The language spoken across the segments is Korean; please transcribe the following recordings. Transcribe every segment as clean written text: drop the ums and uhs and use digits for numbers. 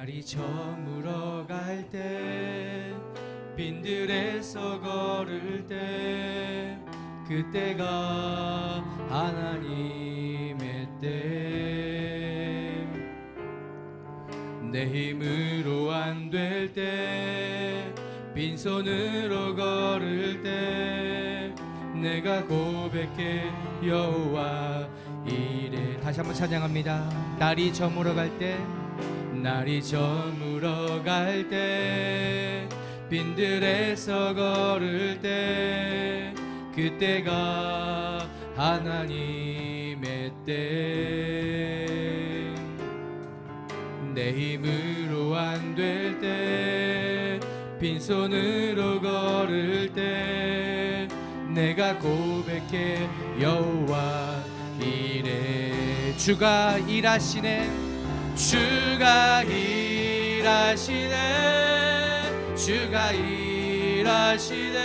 날이 저물어 갈 때 빈들에서 걸을 때 그때가 하나님의 때 내 힘으로 안 될 때 빈손으로 걸을 때 내가 고백해 여호와 이래. 다시 한번 찬양합니다. 날이 저물어 갈 때 날이 저물어 갈 때 빈들에서 걸을 때 그때가 하나님의 때 내 힘으로 안 될 때 빈손으로 걸을 때 내가 고백해 여호와 이래. 주가 일하시네 주가 일하시네 주가 일하시네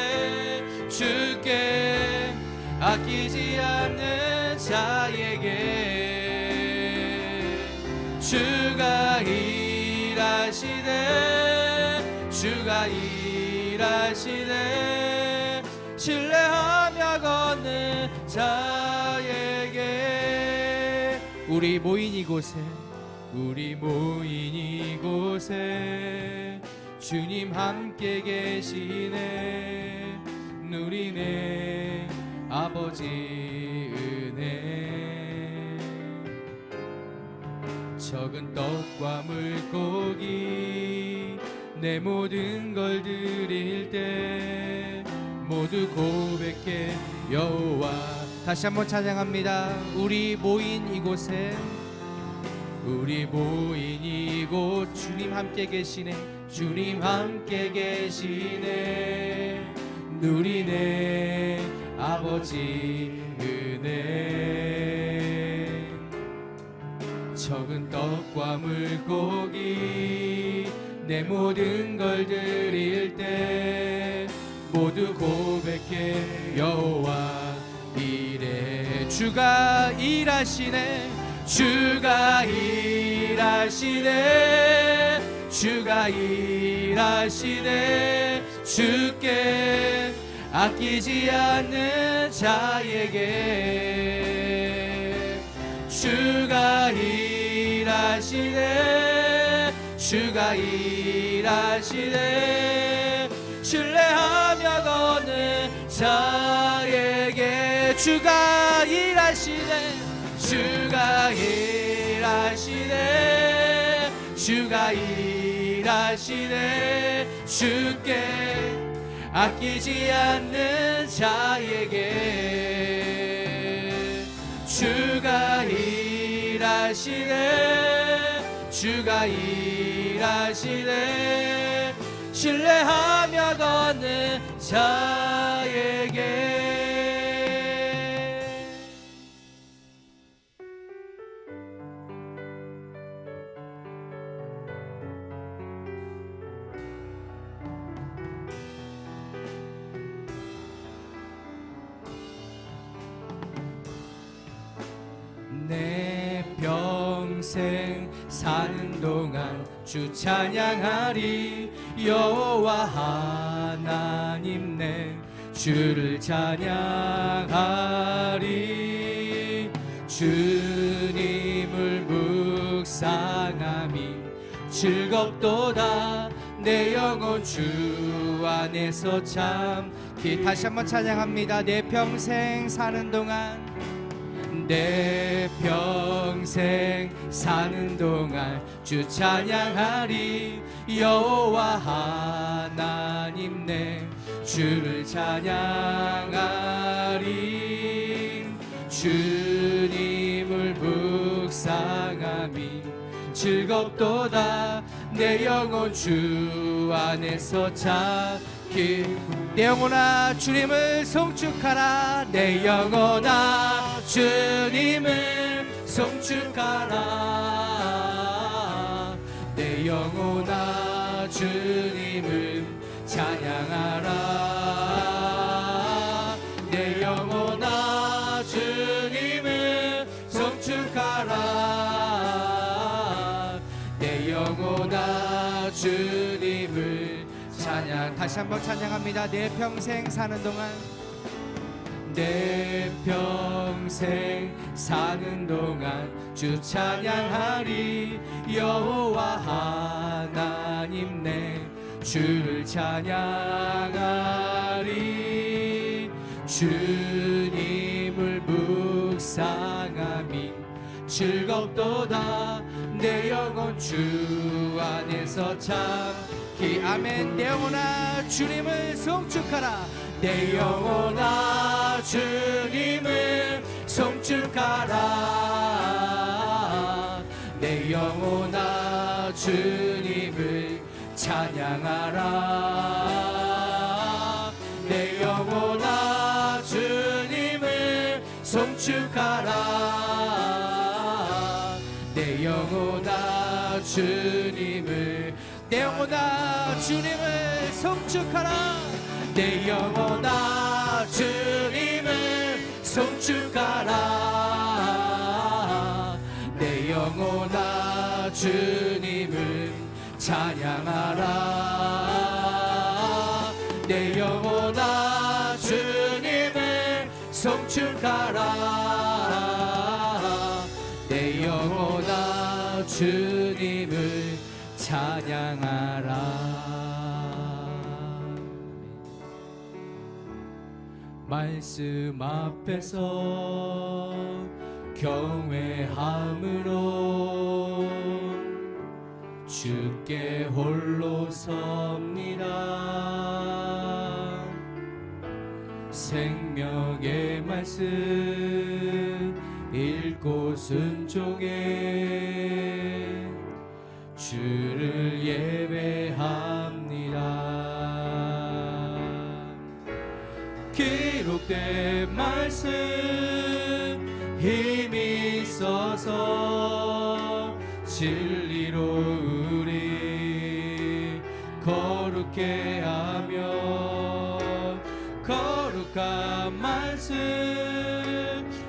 주께 아끼지 않는 자에게 주가 일하시네 주가 일하시네 신뢰하며 걷는 자에게. 우리 모인 이곳에 주님 함께 계시네 누리네 아버지 은혜. 적은 떡과 물고기 내 모든 걸 드릴 때 모두 고백해 여호와. 다시 한번 찬양합니다. 우리 모인 이곳에 주님 함께 계시네 주님 함께 계시네 누리네 아버지 은혜. 적은 떡과 물고기 내 모든 걸 드릴 때 모두 고백해 여호와 이래. 주가 일하시네 주가 일하시네 주가 일하시네 주께 아끼지 않는 자에게 주가 일하시네 주가 일하시네 신뢰하며 걷는 자에게 주가 일하시네 주가 일하시네 주가 일하시네 주께 아끼지 않는 자에게 주가 일하시네 주가 일하시네 신뢰하며 걷는 자에게. 내 평생 사는 동안 주 찬양하리 여호와 하나님 내 주를 찬양하리 주님을 묵상함이 즐겁도다 내 영혼 주 안에서 참기. 다시 한번 찬양합니다. 내 평생 사는 동안 내 평생 사는 동안 주 찬양하리 여호와 하나님 내 주를 찬양하리 주님을 묵상함이 즐겁도다 내 영혼 주 안에서 찾기. 내 영혼아 주님을 송축하라 내 영혼아 주님을 송축하라 내 영혼아 주님을 찬양하라 내 영혼아 주님을 송축하라 내 영혼아 영원하 주님을 찬양. 다시 한번 찬양합니다. 내 평생 사는 동안, 내 평생 사는 동안 주 찬양하리. 여호와 하나님 내 주를 찬양하리. 주님을 묵상함이 즐겁도다. 내 영혼 주 안에서 참기. 아멘. 내 영혼아 주님을 송축하라. 내 영혼아 주님을 송축하라. 내 영혼아 주님을 찬양하라. 내 영혼아 주님을 송축하라. 내 영혼아 주님을, 내 영혼아 주님을 송축하라. 내 영혼아 주님을 송축하라. 내 영혼아 주님을 찬양하라. 내 영혼아 주님을 송축하라. 내 영혼아 주님을 찬양하라. 말씀 앞에서 경외함으로 주께 홀로 섭니다. 생명의 말씀 읽고 순종해 주를 예배합니다. 기록된 말씀 힘이 있어서 진리로 우리 거룩해 하며, 거룩한 말씀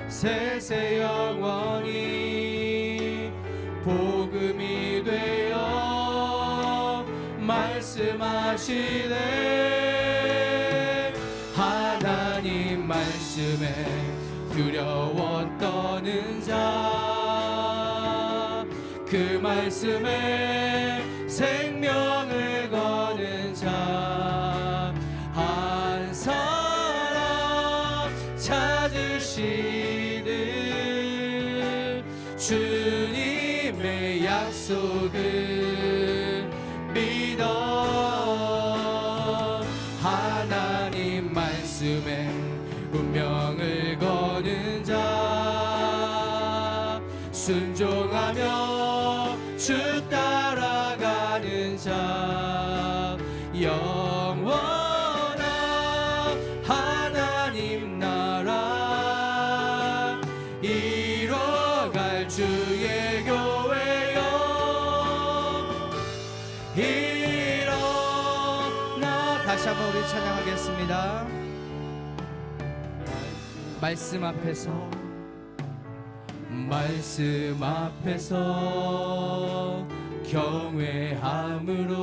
세세 영원히 복음이 되어 말씀하시네. 하나님 말씀에 두려워 떠는 자, 그 말씀에 생명을 거는 자 한 사람 찾으시듯 주님의 약속을 믿어. 하나님 말씀에 운명을 거는 자, 순종하며 주 따라가는 자, 영원한 하나님 나라 이뤄갈 주의 교회여. 일어나. 다시 한번 우리 찬양하겠습니다. 말씀 앞에서, 말씀 앞에서 경외함으로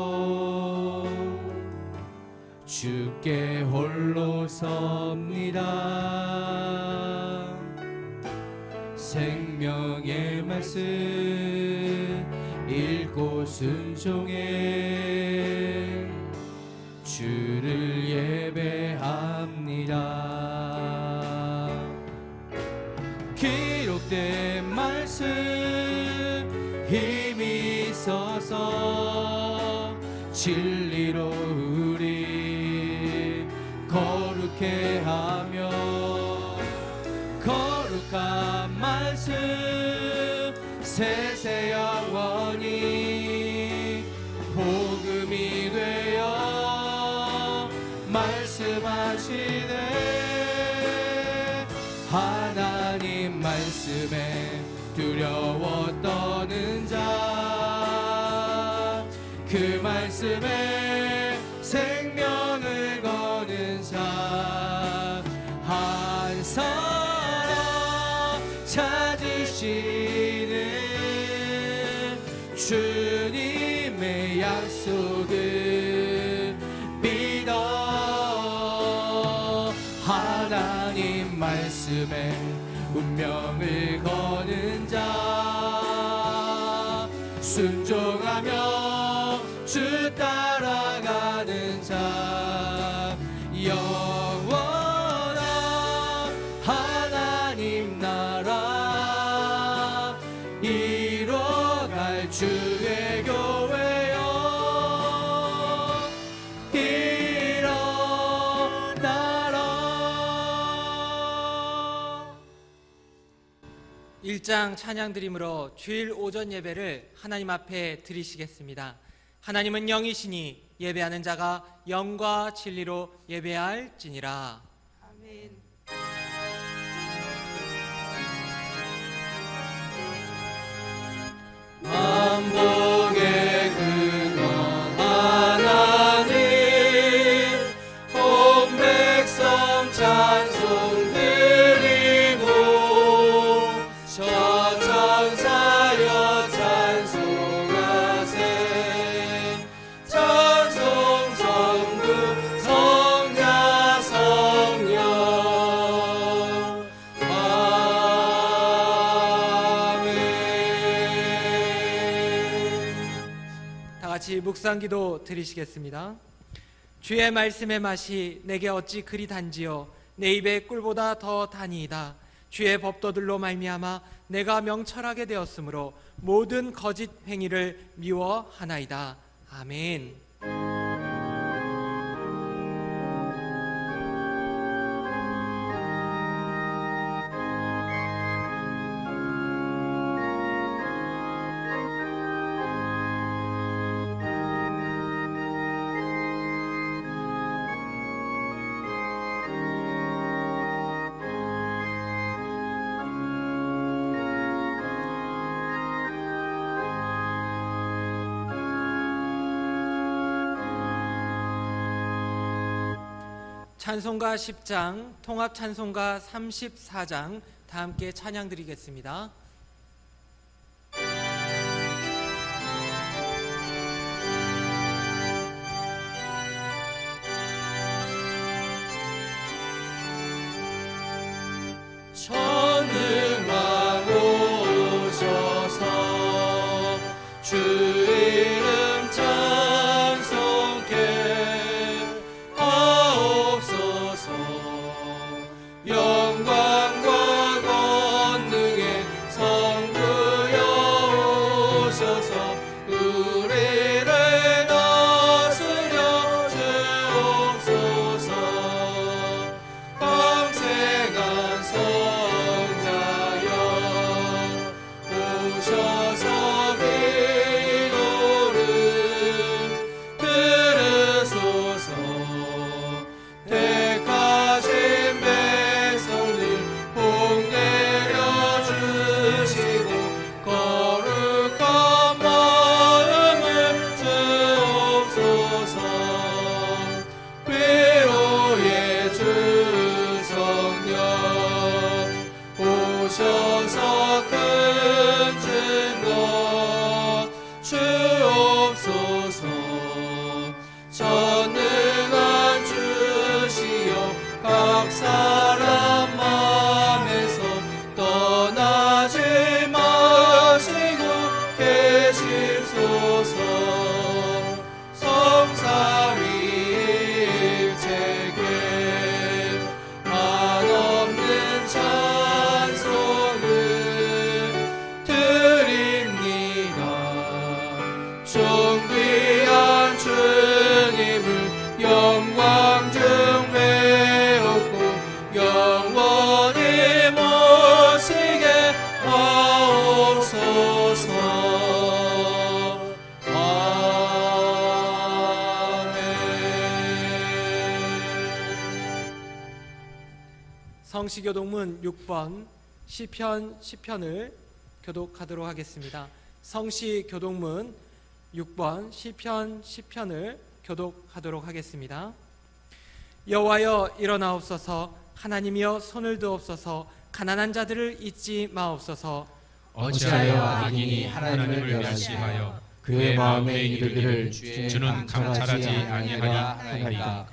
주께 홀로 섭니다. 생명의 말씀 읽고 순종해 주를 예배합니다. 기록된 말씀 힘이 있어서 진리로 우리 거룩해 하며, 거룩한 말씀 세세 영원히 복음이 되어 말씀하시네. 하나님 말씀에 두려워 떠는 자, 그 말씀에 생명을 거는 자 한 사람 찾으시는 주님의 이 약속을 믿어 하나님 말씀에 운명을 거는 자 순종하며 주 따라가는 자 영원한 하나님 나라 이뤄갈 주의 교회여 일어나라. 1장 찬양 드림으로 주일 오전 예배를 하나님 앞에 드리시겠습니다. 하나님은 영이시니 예배하는 자가 영과 진리로 예배할지니라. 아멘. 만복의 근원 하나님 온 백성 찬송 드리고 저 천사여 찬송하세 찬송 성부 성자 성령 다 같이 묵상기도 드리시겠습니다. 주의 말씀의 맛이 내게 어찌 그리 단지요 내 입에 꿀보다 더 다니이다. 주의 법도들로 말미암아 내가 명철하게 되었으므로 모든 거짓 행위를 미워하나이다. 아멘. 찬송가 10장, 통합 찬송가 34장 다 함께 찬양 드리겠습니다. 전능왕 오셔서 주 이름 찬송케 하옵소서. 영광과 권능의 성부여 오셔서 우리를 다스려 주옵소서. 평생한 성자여 오셔서 기도를 들으소서. 택하신 백성들 복 내려주시고 거룩한 마음을 주옵소서. 위로의 주 성령 오셔서 큰 증거 주옵소서. 전능한 주시여 각 사람 맘에서 떠나지 마시고 계십소서. 성삼위일체께 한없는 찬송을 드립니다. 존귀한 주님을 영광 중 배웠고 영원히 모시게 하옵소서. 성시교동문 6번 시편 10편을 교독하도록 하겠습니다. 성시교동문 6번 시편 10편을 교독하도록 하겠습니다. 여호와여 일어나옵소서. 하나님이여 손을 드옵소서. 가난한 자들을 잊지 마옵소서. 어찌하여 악인이 하나님을 멸시하여 그의 마음에 이르기를 주는 감찰하지 아니하리라 하나이다.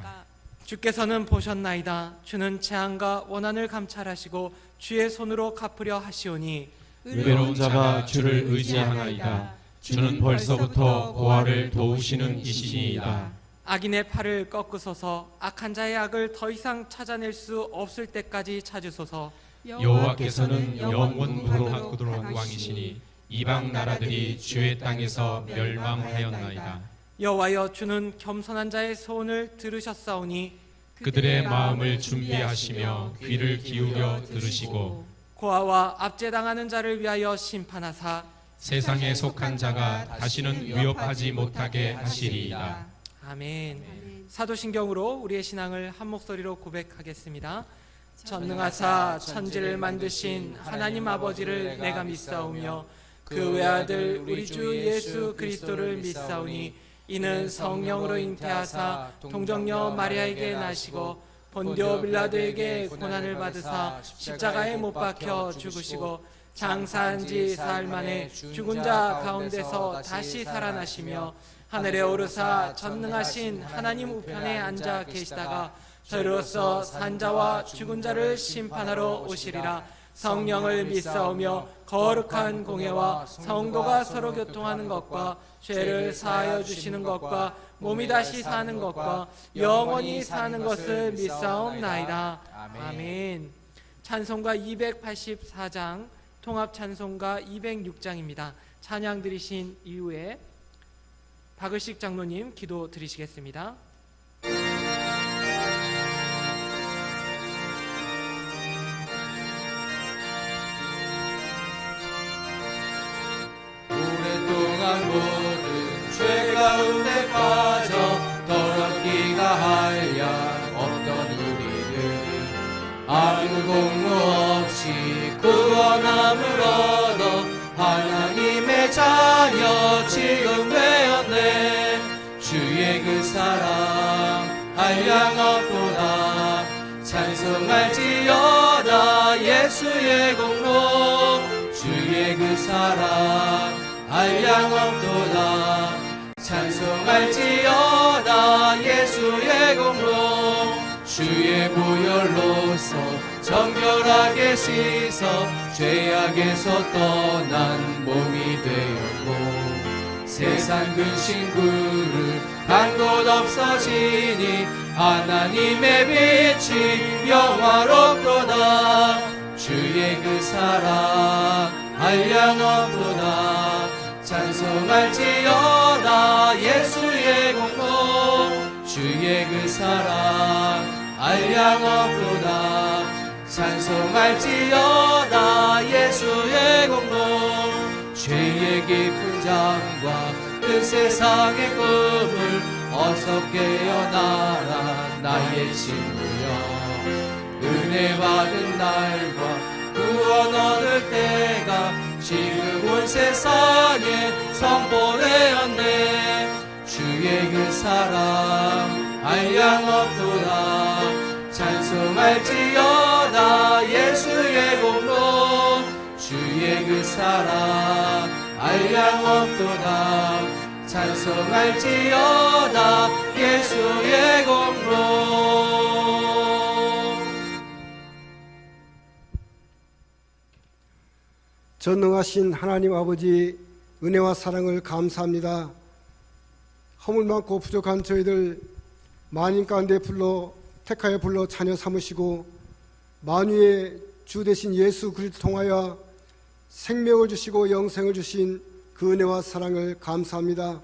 주께서는 보셨나이다. 주는 재앙과 원한을 감찰하시고 주의 손으로 갚으려 하시오니 의로운 자가 주를 의지하나이다. 주는 벌써부터 고아를 도우시는 이시니이다. 악인의 팔을 꺾으소서. 악한 자의 악을 더 이상 찾아낼 수 없을 때까지 찾으소서. 여호와께서는 영원토록 하도록 왕이시니 이방 나라들이 주의 땅에서 멸망하였나이다. 여호와여, 주는 겸손한 자의 소원을 들으셨사오니 그들의 마음을 준비하시며 귀를 기울여 들으시고 고아와 압제당하는 자를 위하여 심판하사 세상에 속한 자가 다시는 위협하지 못하게 하시리이다. 아멘. 사도신경으로 우리의 신앙을 한 목소리로 고백하겠습니다. 전능하사 천지를 만드신 하나님 아버지를 내가 믿사오며 그 외아들 우리 주 예수 그리스도를 믿사오니 이는 성령으로 잉태하사 동정녀 마리아에게 나시고 본디오 빌라도에게 고난을 받으사 십자가에 못 박혀 죽으시고 장사한 지 사흘 만에 죽은 자 가운데서 다시 살아나시며 하늘에 오르사 전능하신 하나님 우편에 앉아 계시다가 저희로서 산자와 죽은 자를 심판하러 오시리라. 성령을 믿사오며 거룩한 공예와 성도가 서로 교통하는 것과 죄를 사하여 주시는 것과 몸이 다시 사는 것과 영원히 사는 것을 믿사옵나이다. 아멘. 찬송가 284장, 통합 찬송가 206장입니다. 찬양 드리신 이후에 박을식 장로님 기도 드리시겠습니다. 오랫동안 모든 죄 가운데 빠져 더럽기가 한량 없던 우리를 아무 공로 없이 구원함을 얻어 하나님의 자녀 지금 되었네. 주의 그 사랑 한량 없도다. 찬송할지어다 예수의 공로. 주의 그 사랑 한량 없도다. 찬송할지어다 예수의 공로. 주의 보혈로서 정결하게 씻어 죄악에서 떠난 몸이 되었고 세상 근심구를 간 곳 없어지니 하나님의 빛이 영화롭도다. 주의 그 사랑 한량 없도다. 찬송할지어다 예수의 공로. 주의 그 사랑 한량 없도다. 찬송할지어다 예수의 공로. 죄의 깊은 잠과 그 세상의 꿈을 어서 깨어나라 나의 친구여. 은혜 받은 날과 구원 얻을 때가 지금 온 세상에 선포되었네. 주의 그 사랑 한량 없도다. 찬송할지어다 예수의 공로. 주의 그 사랑 한량 없도다. 찬송할지어다 예수의 공로. 전능하신 하나님 아버지, 은혜와 사랑을 감사합니다. 허물 많고 부족한 저희들 만인 가운데 택하여 불러 자녀 삼으시고 만유의 주 되신 예수 그리스도 통하여 생명을 주시고 영생을 주신 그 은혜와 사랑을 감사합니다.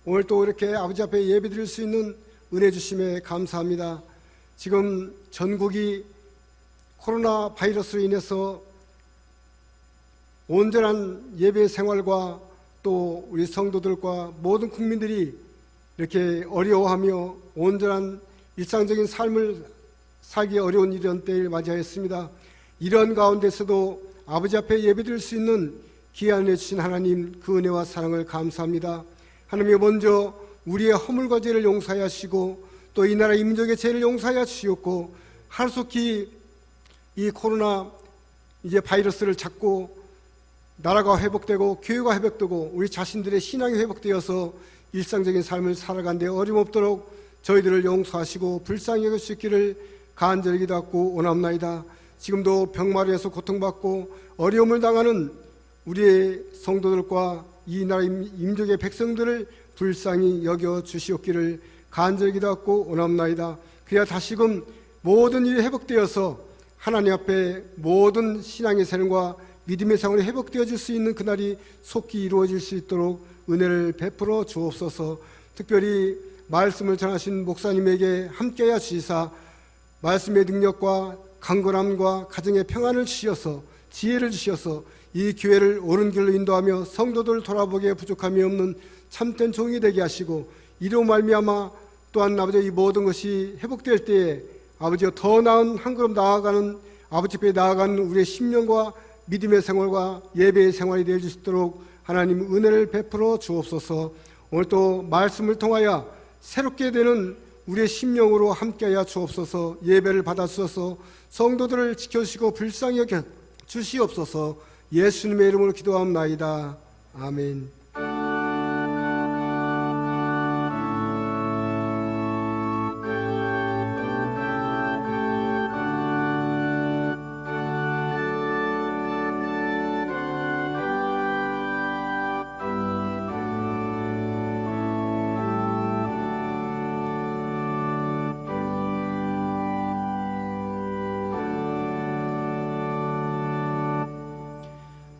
오늘 또 이렇게 아버지 앞에 예배드릴 수 있는 은혜 주심에 감사합니다. 지금 전국이 코로나 바이러스로 인해서 온전한 예배 생활과 또 우리 성도들과 모든 국민들이 이렇게 어려워하며 온전한 일상적인 삶을 살기 어려운 이런 때를 맞이하였습니다. 이런 가운데서도 아버지 앞에 예배드릴 수 있는 귀한 은혜 주신 하나님, 그 은혜와 사랑을 감사합니다. 하나님이 먼저 우리의 허물과 죄를 용서하여 하시고 또 이 나라 민족의 죄를 용서하여 주시옵고 하루속히 이 코로나 이제 바이러스를 잡고 나라가 회복되고 교회가 회복되고 우리 자신들의 신앙이 회복되어서 일상적인 삶을 살아가는데 어림없도록 저희들을 용서하시고 불쌍히 여길 수 있기를 간절히 기도하고 원합나이다. 지금도 병마루에서 고통받고 어려움을 당하는 우리의 성도들과 이 나라 임족의 백성들을 불쌍히 여겨 주시옵기를 간절히 기도하고 원합나이다. 그래야 다시금 모든 일이 회복되어서 하나님 앞에 모든 신앙의 삶과 믿음의 생활이 회복되어질 수 있는 그날이 속히 이루어질 수 있도록 은혜를 베풀어 주옵소서. 특별히 말씀을 전하신 목사님에게 함께하여 주시사 말씀의 능력과 강건함과 가정의 평안을 주시어서 지혜를 주시어서 이 교회를 옳은 길로 인도하며 성도들을 돌아보기에 부족함이 없는 참된 종이 되게 하시고 이로 말미암아 또한 아버지 이 모든 것이 회복될 때에 아버지가 더 나은 한 걸음 나아가는 아버지 앞에 나아가는 우리의 심령과 믿음의 생활과 예배의 생활이 되어 줄 수 있도록 하나님 은혜를 베풀어 주옵소서. 오늘 또 말씀을 통하여 새롭게 되는 우리의 심령으로 함께하여 주옵소서. 예배를 받아 주셔서 성도들을 지켜주시고 불쌍히 여겨 주시옵소서. 예수님의 이름으로 기도하옵나이다. 아멘.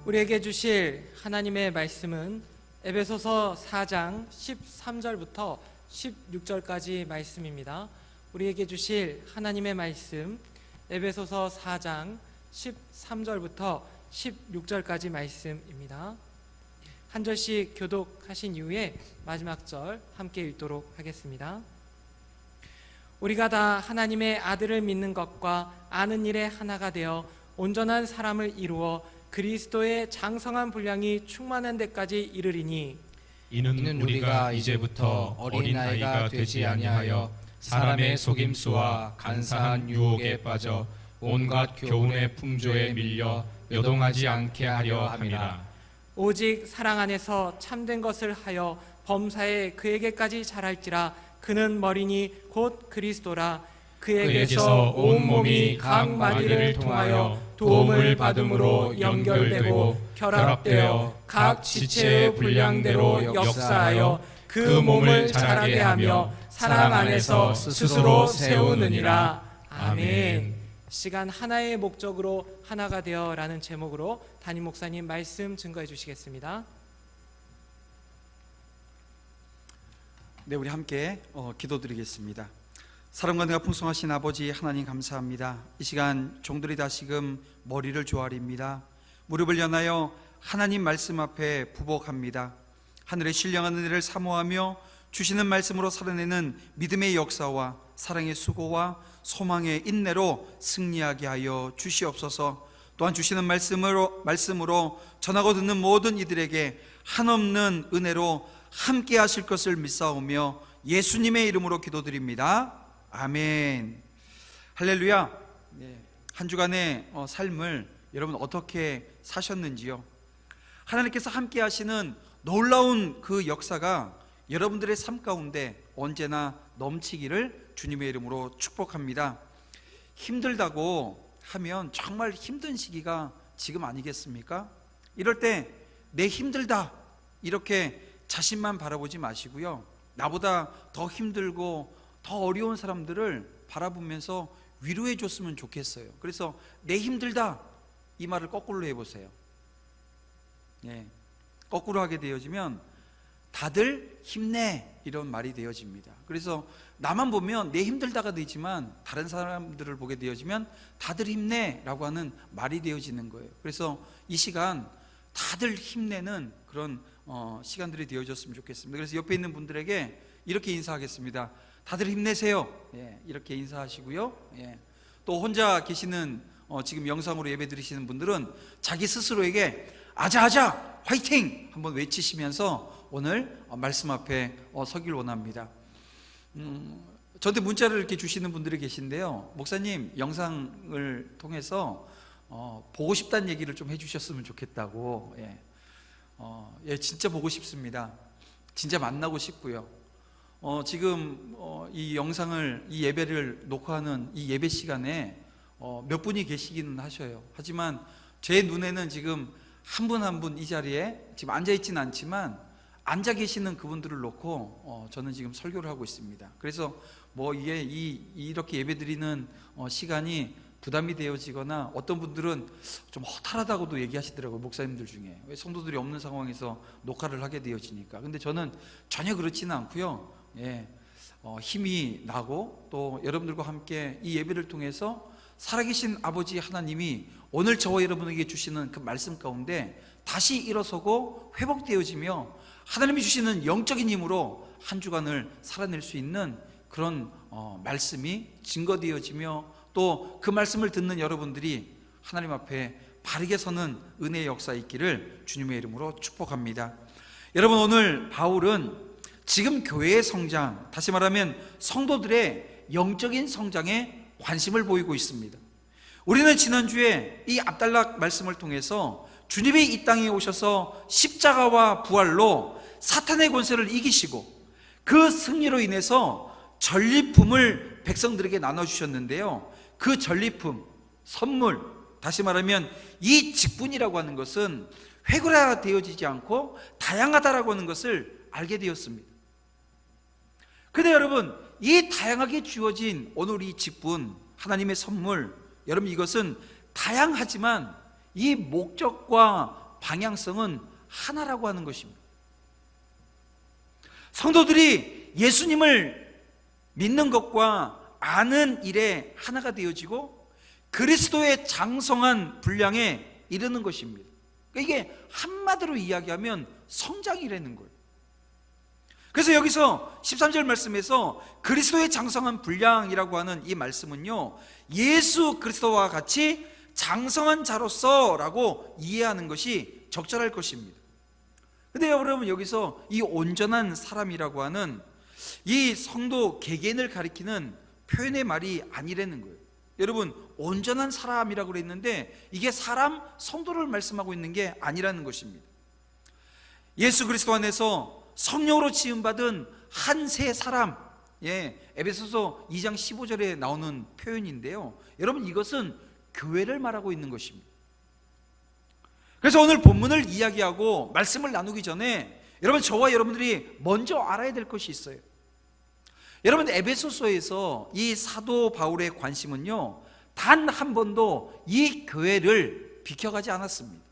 우리에게 주실 하나님의 말씀은 에베소서 4장 13절부터 16절까지 말씀입니다. 우리에게 주실 하나님의 말씀 에베소서 4장 13절부터 16절까지 말씀입니다. 한 절씩 교독하신 이후에 마지막 절 함께 읽도록 하겠습니다. 우리가 다 하나님의 아들을 믿는 것과 아는 일에 하나가 되어 온전한 사람을 이루어 그리스도의 장성한 분량이 충만한 데까지 이르리니 이는 우리가 이제부터 어린아이가 되지 아니하여 사람의 속임수와 간사한 유혹에 빠져 온갖 교훈의 풍조에 밀려 요동하지 않게 하려 함이라. 오직 사랑 안에서 참된 것을 하여 범사에 그에게까지 자랄지라. 그는 머리니 곧 그리스도라. 그에게서 온 몸이 각 마디를 통하여 도움을 받음으로 연결되고 결합되어 각 지체의 분량대로 역사하여 그 몸을 자라게 하며 사랑 안에서 스스로 세우느니라. 아멘. 시간 하나의 목적으로 하나가 되어라는 제목으로 담임 목사님 말씀 증거해 주시겠습니다. 네, 우리 함께 기도드리겠습니다. 사랑과 내가 풍성하신 아버지 하나님 감사합니다. 이 시간 종들이 다시금 머리를 조아립니다. 무릎을 연하여 하나님 말씀 앞에 부복합니다. 하늘의 신령한 은혜를 사모하며 주시는 말씀으로 살아내는 믿음의 역사와 사랑의 수고와 소망의 인내로 승리하게 하여 주시옵소서. 또한 주시는 말씀으로 전하고 듣는 모든 이들에게 한없는 은혜로 함께 하실 것을 믿사오며 예수님의 이름으로 기도드립니다. 아멘. 할렐루야. 한 주간의 삶을 여러분 어떻게 사셨는지요? 하나님께서 함께 하시는 놀라운 그 역사가 여러분들의 삶 가운데 언제나 넘치기를 주님의 이름으로 축복합니다. 힘들다고 하면 정말 힘든 시기가 지금 아니겠습니까? 이럴 때 내 힘들다 이렇게 자신만 바라보지 마시고요, 나보다 더 힘들고 더 어려운 사람들을 바라보면서 위로해 줬으면 좋겠어요. 그래서 내 힘들다 이 말을 거꾸로 해보세요. 거꾸로 하게 되어지면 다들 힘내 이런 말이 되어집니다. 그래서 나만 보면 내 힘들다가 되지만 다른 사람들을 보게 되어지면 다들 힘내 라고 하는 말이 되어지는 거예요. 그래서 이 시간 다들 힘내는 그런 시간들이 되어졌으면 좋겠습니다. 그래서 옆에 있는 분들에게 이렇게 인사하겠습니다. 다들 힘내세요. 이렇게 인사하시고요. 또 혼자 계시는 지금 영상으로 예배 드리시는 분들은 자기 스스로에게 아자아자 화이팅 한번 외치시면서 오늘 말씀 앞에 서길 원합니다. 저한테 문자를 이렇게 주시는 분들이 계신데요, 목사님 영상을 통해서 보고 싶다는 얘기를 좀 해주셨으면 좋겠다고. 예, 진짜 보고 싶습니다. 진짜 만나고 싶고요. 지금 이 영상을, 이 예배를 녹화하는 이 예배 시간에 몇 분이 계시기는 하셔요. 하지만 제 눈에는 지금 한 분 한 분 이 자리에 지금 앉아 있지는 않지만 앉아 계시는 그분들을 놓고 저는 지금 설교를 하고 있습니다. 그래서 뭐 이게 이렇게 예배드리는 시간이 부담이 되어지거나 어떤 분들은 좀 허탈하다고도 얘기하시더라고요. 목사님들 중에. 왜 성도들이 없는 상황에서 녹화를 하게 되어지니까. 근데 저는 전혀 그렇지는 않고요. 힘이 나고 또 여러분들과 함께 이 예배를 통해서 살아계신 아버지 하나님이 오늘 저와 여러분에게 주시는 그 말씀 가운데 다시 일어서고 회복되어지며 하나님이 주시는 영적인 힘으로 한 주간을 살아낼 수 있는 그런 말씀이 증거되어지며 또 그 말씀을 듣는 여러분들이 하나님 앞에 바르게 서는 은혜의 역사 있기를 주님의 이름으로 축복합니다. 여러분, 오늘 바울은 지금 교회의 성장, 다시 말하면 성도들의 영적인 성장에 관심을 보이고 있습니다. 우리는 지난주에 이 압달락 말씀을 통해서 주님이 이 땅에 오셔서 십자가와 부활로 사탄의 권세를 이기시고 그 승리로 인해서 전리품을 백성들에게 나눠주셨는데요, 그 전리품, 선물, 다시 말하면 이 직분이라고 하는 것은 획일화되어지지 않고 다양하다라고 하는 것을 알게 되었습니다. 그런데 여러분, 이 다양하게 주어진 오늘 이 직분, 하나님의 선물, 여러분 이것은 다양하지만 이 목적과 방향성은 하나라고 하는 것입니다. 성도들이 예수님을 믿는 것과 아는 일에 하나가 되어지고 그리스도의 장성한 분량에 이르는 것입니다. 그러니까 이게 한마디로 이야기하면 성장이라는 거예요. 그래서 여기서 13절 말씀에서 그리스도의 장성한 분량이라고 하는 이 말씀은요, 예수 그리스도와 같이 장성한 자로서 라고 이해하는 것이 적절할 것입니다. 근데 여러분, 여기서 이 온전한 사람이라고 하는 이 성도 개개인을 가리키는 표현의 말이 아니라는 거예요. 여러분, 온전한 사람이라고 그랬는데 이게 사람, 성도를 말씀하고 있는 게 아니라는 것입니다. 예수 그리스도 안에서 성령으로 지음받은 한 세 사람, 에베소서 2장 15절에 나오는 표현인데요, 여러분 이것은 교회를 말하고 있는 것입니다. 그래서 오늘 본문을 이야기하고 말씀을 나누기 전에 여러분, 저와 여러분들이 먼저 알아야 될 것이 있어요. 여러분, 에베소서에서 이 사도 바울의 관심은요, 단 한 번도 이 교회를 비켜가지 않았습니다.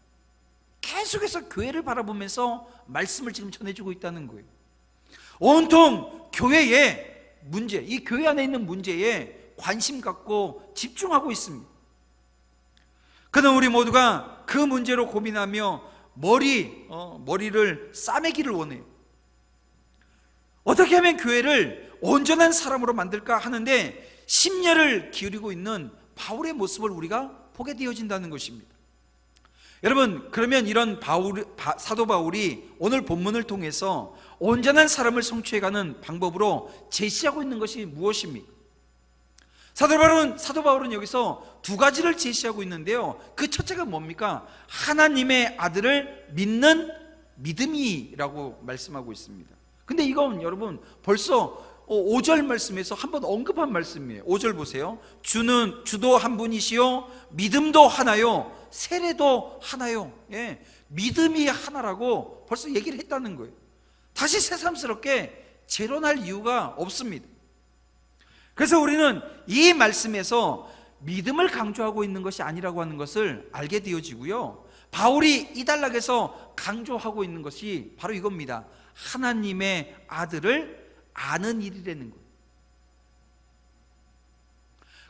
계속해서 교회를 바라보면서 말씀을 지금 전해주고 있다는 거예요. 온통 교회의 문제, 이 교회 안에 있는 문제에 관심 갖고 집중하고 있습니다. 그는 우리 모두가 그 문제로 고민하며 머리를 싸매기를 원해요. 어떻게 하면 교회를 온전한 사람으로 만들까 하는데 심려를 기울이고 있는 바울의 모습을 우리가 보게 되어진다는 것입니다. 여러분, 그러면 이런 사도 바울이 오늘 본문을 통해서 온전한 사람을 성취해가는 방법으로 제시하고 있는 것이 무엇입니까? 사도 바울은 여기서 두 가지를 제시하고 있는데요, 그 첫째가 뭡니까? 하나님의 아들을 믿는 믿음이라고 말씀하고 있습니다. 근데 이건 여러분 벌써 5절 말씀에서 한번 언급한 말씀이에요. 5절 보세요. 주도 한 분이시요 믿음도 하나요 세례도 하나요. 믿음이 하나라고 벌써 얘기를 했다는 거예요. 다시 새삼스럽게 재론할 이유가 없습니다. 그래서 우리는 이 말씀에서 믿음을 강조하고 있는 것이 아니라고 하는 것을 알게 되어지고요, 바울이 이 단락에서 강조하고 있는 것이 바로 이겁니다. 하나님의 아들을 아는 일이라는 거예요.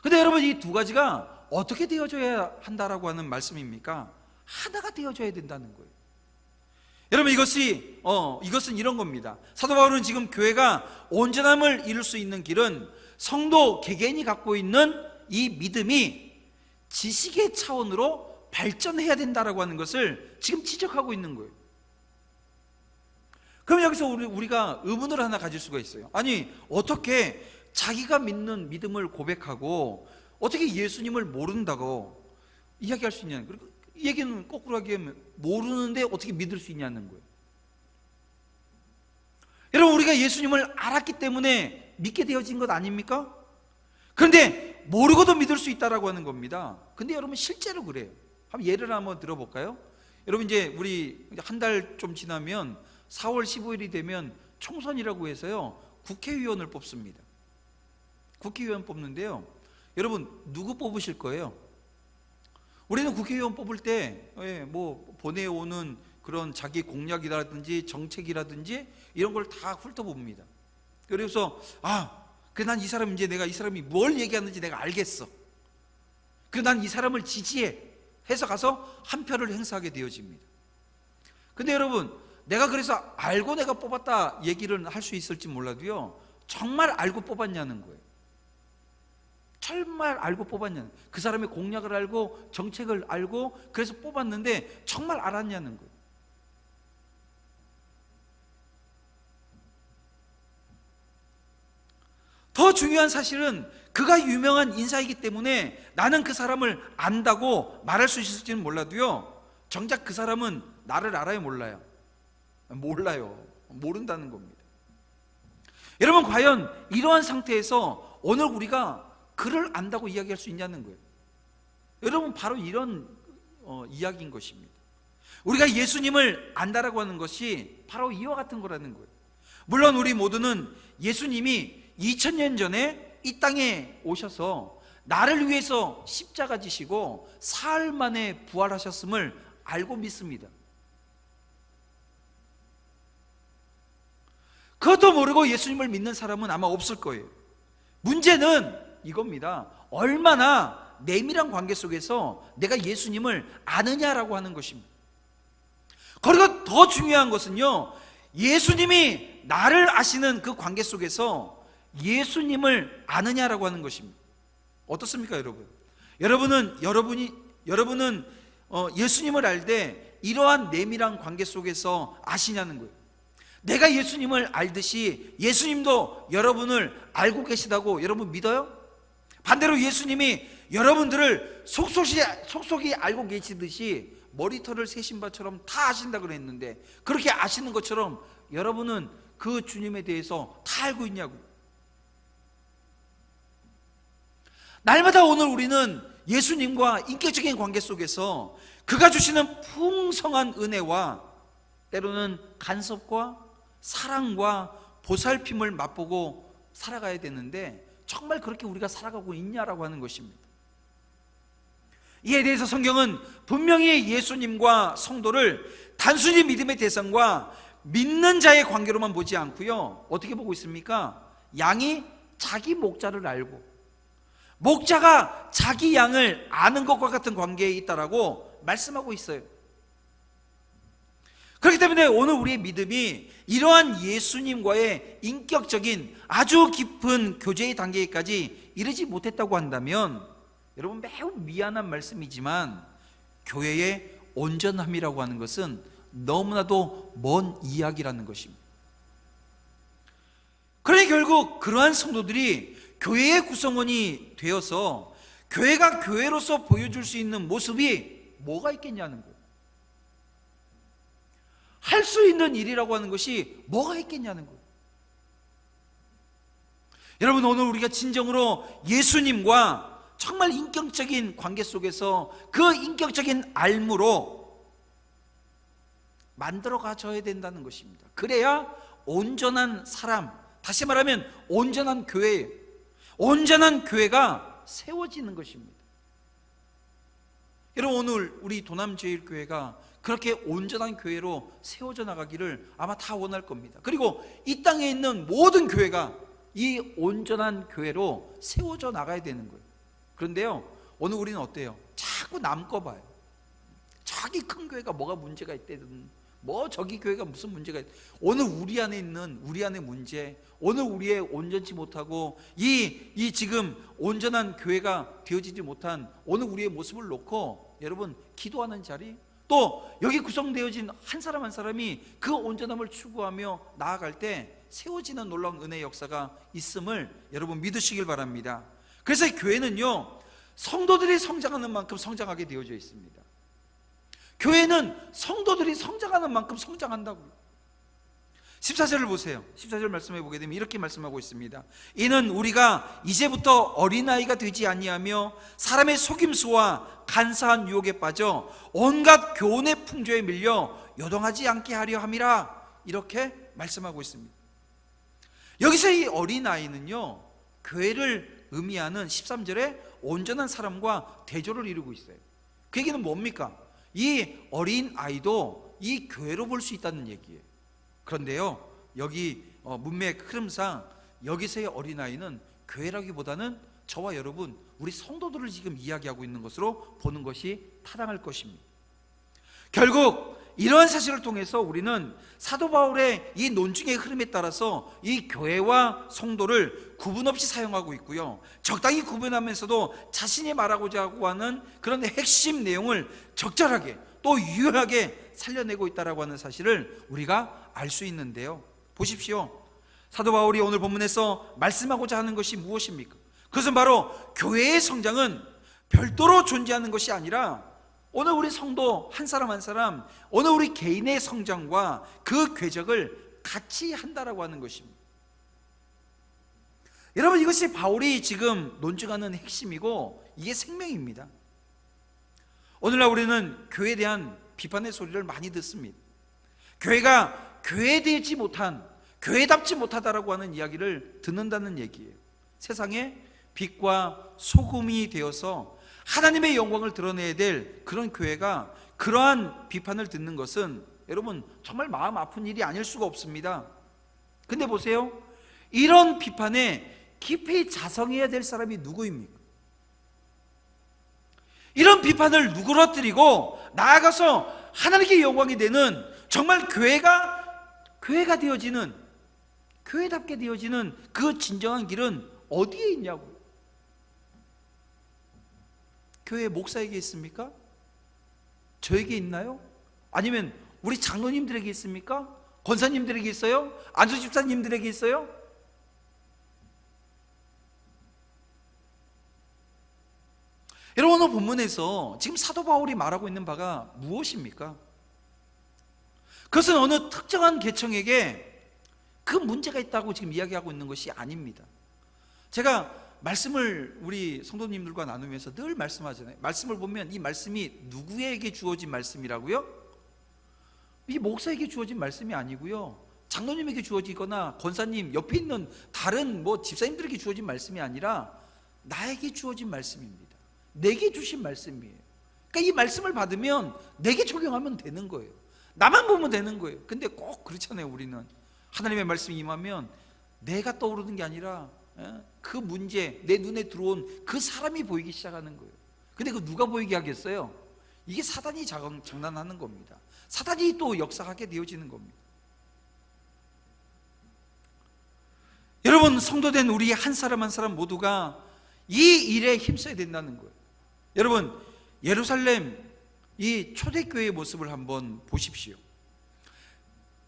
근데 여러분, 이 두 가지가 어떻게 되어져야 한다라고 하는 말씀입니까? 하나가 되어져야 된다는 거예요. 여러분, 이것은 이런 겁니다. 사도 바울은 지금 교회가 온전함을 이룰 수 있는 길은 성도 개개인이 갖고 있는 이 믿음이 지식의 차원으로 발전해야 된다라고 하는 것을 지금 지적하고 있는 거예요. 그럼 여기서 우리가 의문을 하나 가질 수가 있어요. 아니, 어떻게 자기가 믿는 믿음을 고백하고 어떻게 예수님을 모른다고 이야기할 수 있냐는 거예요. 그리고 이 얘기는 거꾸로 하기에는 모르는데 어떻게 믿을 수 있냐는 거예요. 여러분, 우리가 예수님을 알았기 때문에 믿게 되어진 것 아닙니까? 그런데 모르고도 믿을 수 있다라고 하는 겁니다. 근데 여러분, 실제로 그래요. 한번 예를 한번 들어볼까요? 여러분, 이제 우리 한 달 좀 지나면 4월 15일이 되면 총선이라고 해서요, 국회의원을 뽑습니다. 국회의원 뽑는데요, 여러분, 누구 뽑으실 거예요? 우리는 국회의원 뽑을 때 뭐 보내오는 그런 자기 공약이라든지 정책이라든지 이런 걸 다 훑어봅니다. 그래서 그래, 난 이 사람, 이제 내가 이 사람이 뭘 얘기하는지 내가 알겠어. 그래, 난 이 사람을 지지해 해서 가서 한 표를 행사하게 되어집니다. 근데 여러분, 내가 그래서 알고 내가 뽑았다 얘기를 할 수 있을지 몰라도요, 정말 알고 뽑았냐는 거예요. 정말 알고 뽑았냐는 거예요. 그 사람의 공약을 알고 정책을 알고 그래서 뽑았는데 정말 알았냐는 거예요. 더 중요한 사실은 그가 유명한 인사이기 때문에 나는 그 사람을 안다고 말할 수 있을지는 몰라도요, 정작 그 사람은 나를 알아요, 몰라요? 몰라요. 모른다는 겁니다. 여러분, 과연 이러한 상태에서 오늘 우리가 그를 안다고 이야기할 수 있냐는 거예요. 여러분, 바로 이런 이야기인 것입니다. 우리가 예수님을 안다라고 하는 것이 바로 이와 같은 거라는 거예요. 물론 우리 모두는 예수님이 2000년 전에 이 땅에 오셔서 나를 위해서 십자가 지시고 사흘 만에 부활하셨음을 알고 믿습니다. 그것도 모르고 예수님을 믿는 사람은 아마 없을 거예요. 문제는 이겁니다. 얼마나 내밀한 관계 속에서 내가 예수님을 아느냐라고 하는 것입니다. 그리고 더 중요한 것은요, 예수님이 나를 아시는 그 관계 속에서 예수님을 아느냐라고 하는 것입니다. 어떻습니까, 여러분? 여러분은 예수님을 알 때 이러한 내밀한 관계 속에서 아시냐는 거예요. 내가 예수님을 알듯이 예수님도 여러분을 알고 계시다고 여러분 믿어요? 반대로 예수님이 여러분들을 속속이 알고 계시듯이 머리털을 세신 바처럼 다 아신다 그랬는데, 그렇게 아시는 것처럼 여러분은 그 주님에 대해서 다 알고 있냐고. 날마다 오늘 우리는 예수님과 인격적인 관계 속에서 그가 주시는 풍성한 은혜와 때로는 간섭과 사랑과 보살핌을 맛보고 살아가야 되는데, 정말 그렇게 우리가 살아가고 있냐라고 하는 것입니다. 이에 대해서 성경은 분명히 예수님과 성도를 단순히 믿음의 대상과 믿는 자의 관계로만 보지 않고요, 어떻게 보고 있습니까? 양이 자기 목자를 알고 목자가 자기 양을 아는 것과 같은 관계에 있다라고 말씀하고 있어요. 그렇기 때문에 오늘 우리의 믿음이 이러한 예수님과의 인격적인 아주 깊은 교제의 단계까지 이르지 못했다고 한다면, 여러분, 매우 미안한 말씀이지만 교회의 온전함이라고 하는 것은 너무나도 먼 이야기라는 것입니다. 그러니 결국 그러한 성도들이 교회의 구성원이 되어서 교회가 교회로서 보여줄 수 있는 모습이 뭐가 있겠냐는 거예요. 할 수 있는 일이라고 하는 것이 뭐가 있겠냐는 거예요. 여러분, 오늘 우리가 진정으로 예수님과 정말 인격적인 관계 속에서 그 인격적인 알무로 만들어 가져야 된다는 것입니다. 그래야 온전한 사람, 다시 말하면 온전한 교회예요. 온전한 교회가 세워지는 것입니다. 여러분, 오늘 우리 도남제일교회가 그렇게 온전한 교회로 세워져 나가기를 아마 다 원할 겁니다. 그리고 이 땅에 있는 모든 교회가 이 온전한 교회로 세워져 나가야 되는 거예요. 그런데요, 오늘 우리는 어때요? 자꾸 남 거 봐요. 저기 큰 교회가 뭐가 문제가 있대든, 뭐 저기 교회가 무슨 문제가 있대. 오늘 우리 안에 있는 우리 안의 문제, 오늘 우리의 온전치 못하고 이 지금 온전한 교회가 되어지지 못한 오늘 우리의 모습을 놓고 여러분 기도하는 자리, 또 여기 구성되어진 한 사람 한 사람이 그 온전함을 추구하며 나아갈 때 세워지는 놀라운 은혜의 역사가 있음을 여러분 믿으시길 바랍니다. 그래서 교회는요, 성도들이 성장하는 만큼 성장하게 되어져 있습니다. 교회는 성도들이 성장하는 만큼 성장한다고요. 14절을 보세요. 14절 말씀해 보게 되면 이렇게 말씀하고 있습니다. 이는 우리가 이제부터 어린아이가 되지 아니하며 사람의 속임수와 간사한 유혹에 빠져 온갖 교훈의 풍조에 밀려 요동하지 않게 하려 함이라, 이렇게 말씀하고 있습니다. 여기서 이 어린아이는요, 교회를 의미하는 13절에 온전한 사람과 대조를 이루고 있어요. 그 얘기는 뭡니까? 이 어린아이도 이 교회로 볼 수 있다는 얘기예요. 그런데요, 여기 문맥 흐름상 여기서의 어린아이는 교회라기보다는 저와 여러분, 우리 성도들을 지금 이야기하고 있는 것으로 보는 것이 타당할 것입니다. 결국 이러한 사실을 통해서 우리는 사도 바울의 이 논증의 흐름에 따라서 이 교회와 성도를 구분 없이 사용하고 있고요, 적당히 구분하면서도 자신이 말하고자 하고 하는 그런 핵심 내용을 적절하게 또 유효하게 살려내고 있다라고 하는 사실을 우리가 알 수 있는데요, 보십시오. 사도 바울이 오늘 본문에서 말씀하고자 하는 것이 무엇입니까? 그것은 바로 교회의 성장은 별도로 존재하는 것이 아니라 오늘 우리 성도 한 사람 한 사람, 오늘 우리 개인의 성장과 그 궤적을 같이 한다라고 하는 것입니다. 여러분, 이것이 바울이 지금 논증하는 핵심이고 이게 생명입니다. 오늘날 우리는 교회에 대한 비판의 소리를 많이 듣습니다. 교회가 교회되지 못한, 교회답지 못하다라고 하는 이야기를 듣는다는 얘기예요. 세상에 빛과 소금이 되어서 하나님의 영광을 드러내야 될 그런 교회가 그러한 비판을 듣는 것은 여러분 정말 마음 아픈 일이 아닐 수가 없습니다. 근데 보세요, 이런 비판에 깊이 자성해야 될 사람이 누구입니까? 이런 비판을 누그러뜨리고 나아가서 하나님께 영광이 되는 정말 교회가 되어지는, 교회답게 되어지는 그 진정한 길은 어디에 있냐고요? 교회 목사에게 있습니까? 저에게 있나요? 아니면 우리 장로님들에게 있습니까? 권사님들에게 있어요? 안수 집사님들에게 있어요? 여러분, 오늘 본문에서 지금 사도 바울이 말하고 있는 바가 무엇입니까? 그것은 어느 특정한 계층에게 그 문제가 있다고 지금 이야기하고 있는 것이 아닙니다. 제가 말씀을 우리 성도님들과 나누면서 늘 말씀하잖아요. 말씀을 보면 이 말씀이 누구에게 주어진 말씀이라고요? 이 목사에게 주어진 말씀이 아니고요, 장로님에게 주어지거나 권사님 옆에 있는 다른 집사님들에게 주어진 말씀이 아니라 나에게 주어진 말씀입니다. 내게 주신 말씀이에요. 그러니까 이 말씀을 받으면 내게 적용하면 되는 거예요. 나만 보면 되는 거예요. 근데 꼭 그렇잖아요. 우리는 하나님의 말씀이 임하면 내가 떠오르는 게 아니라 그 문제, 내 눈에 들어온 그 사람이 보이기 시작하는 거예요. 근데 그 누가 보이게 하겠어요? 이게 사단이 장난하는 겁니다. 사단이 또 역사하게 되어지는 겁니다. 여러분, 성도된 우리 한 사람 한 사람 모두가 이 일에 힘써야 된다는 거예요. 여러분, 예루살렘 이 초대교회의 모습을 한번 보십시오.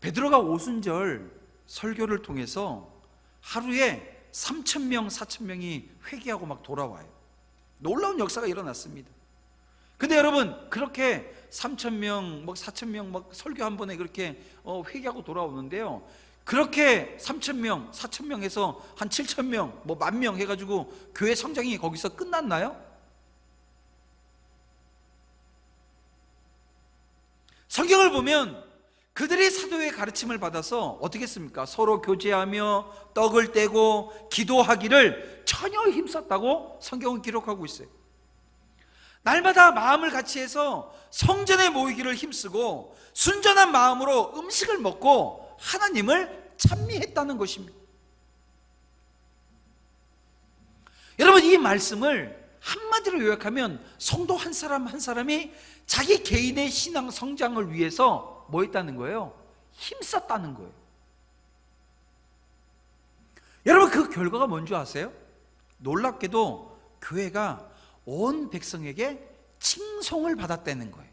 베드로가 오순절 설교를 통해서 하루에 3,000명, 4,000명이 회개하고 막 돌아와요. 놀라운 역사가 일어났습니다. 근데 여러분, 그렇게 3,000명, 4,000명 설교 한 번에 그렇게 회개하고 돌아오는데요, 그렇게 3,000명, 4,000명에서 한 7,000명, 10,000명 해가지고 교회 성장이 거기서 끝났나요? 성경을 보면 그들이 사도의 가르침을 받아서 어떻게 했습니까? 서로 교제하며 떡을 떼고 기도하기를 전혀 힘썼다고 성경은 기록하고 있어요. 날마다 마음을 같이 해서 성전에 모이기를 힘쓰고 순전한 마음으로 음식을 먹고 하나님을 찬미했다는 것입니다. 여러분, 이 말씀을 한마디로 요약하면 성도 한 사람 한 사람이 자기 개인의 신앙 성장을 위해서 뭐 했다는 거예요? 힘썼다는 거예요. 여러분, 그 결과가 뭔지 아세요? 놀랍게도 교회가 온 백성에게 칭송을 받았다는 거예요.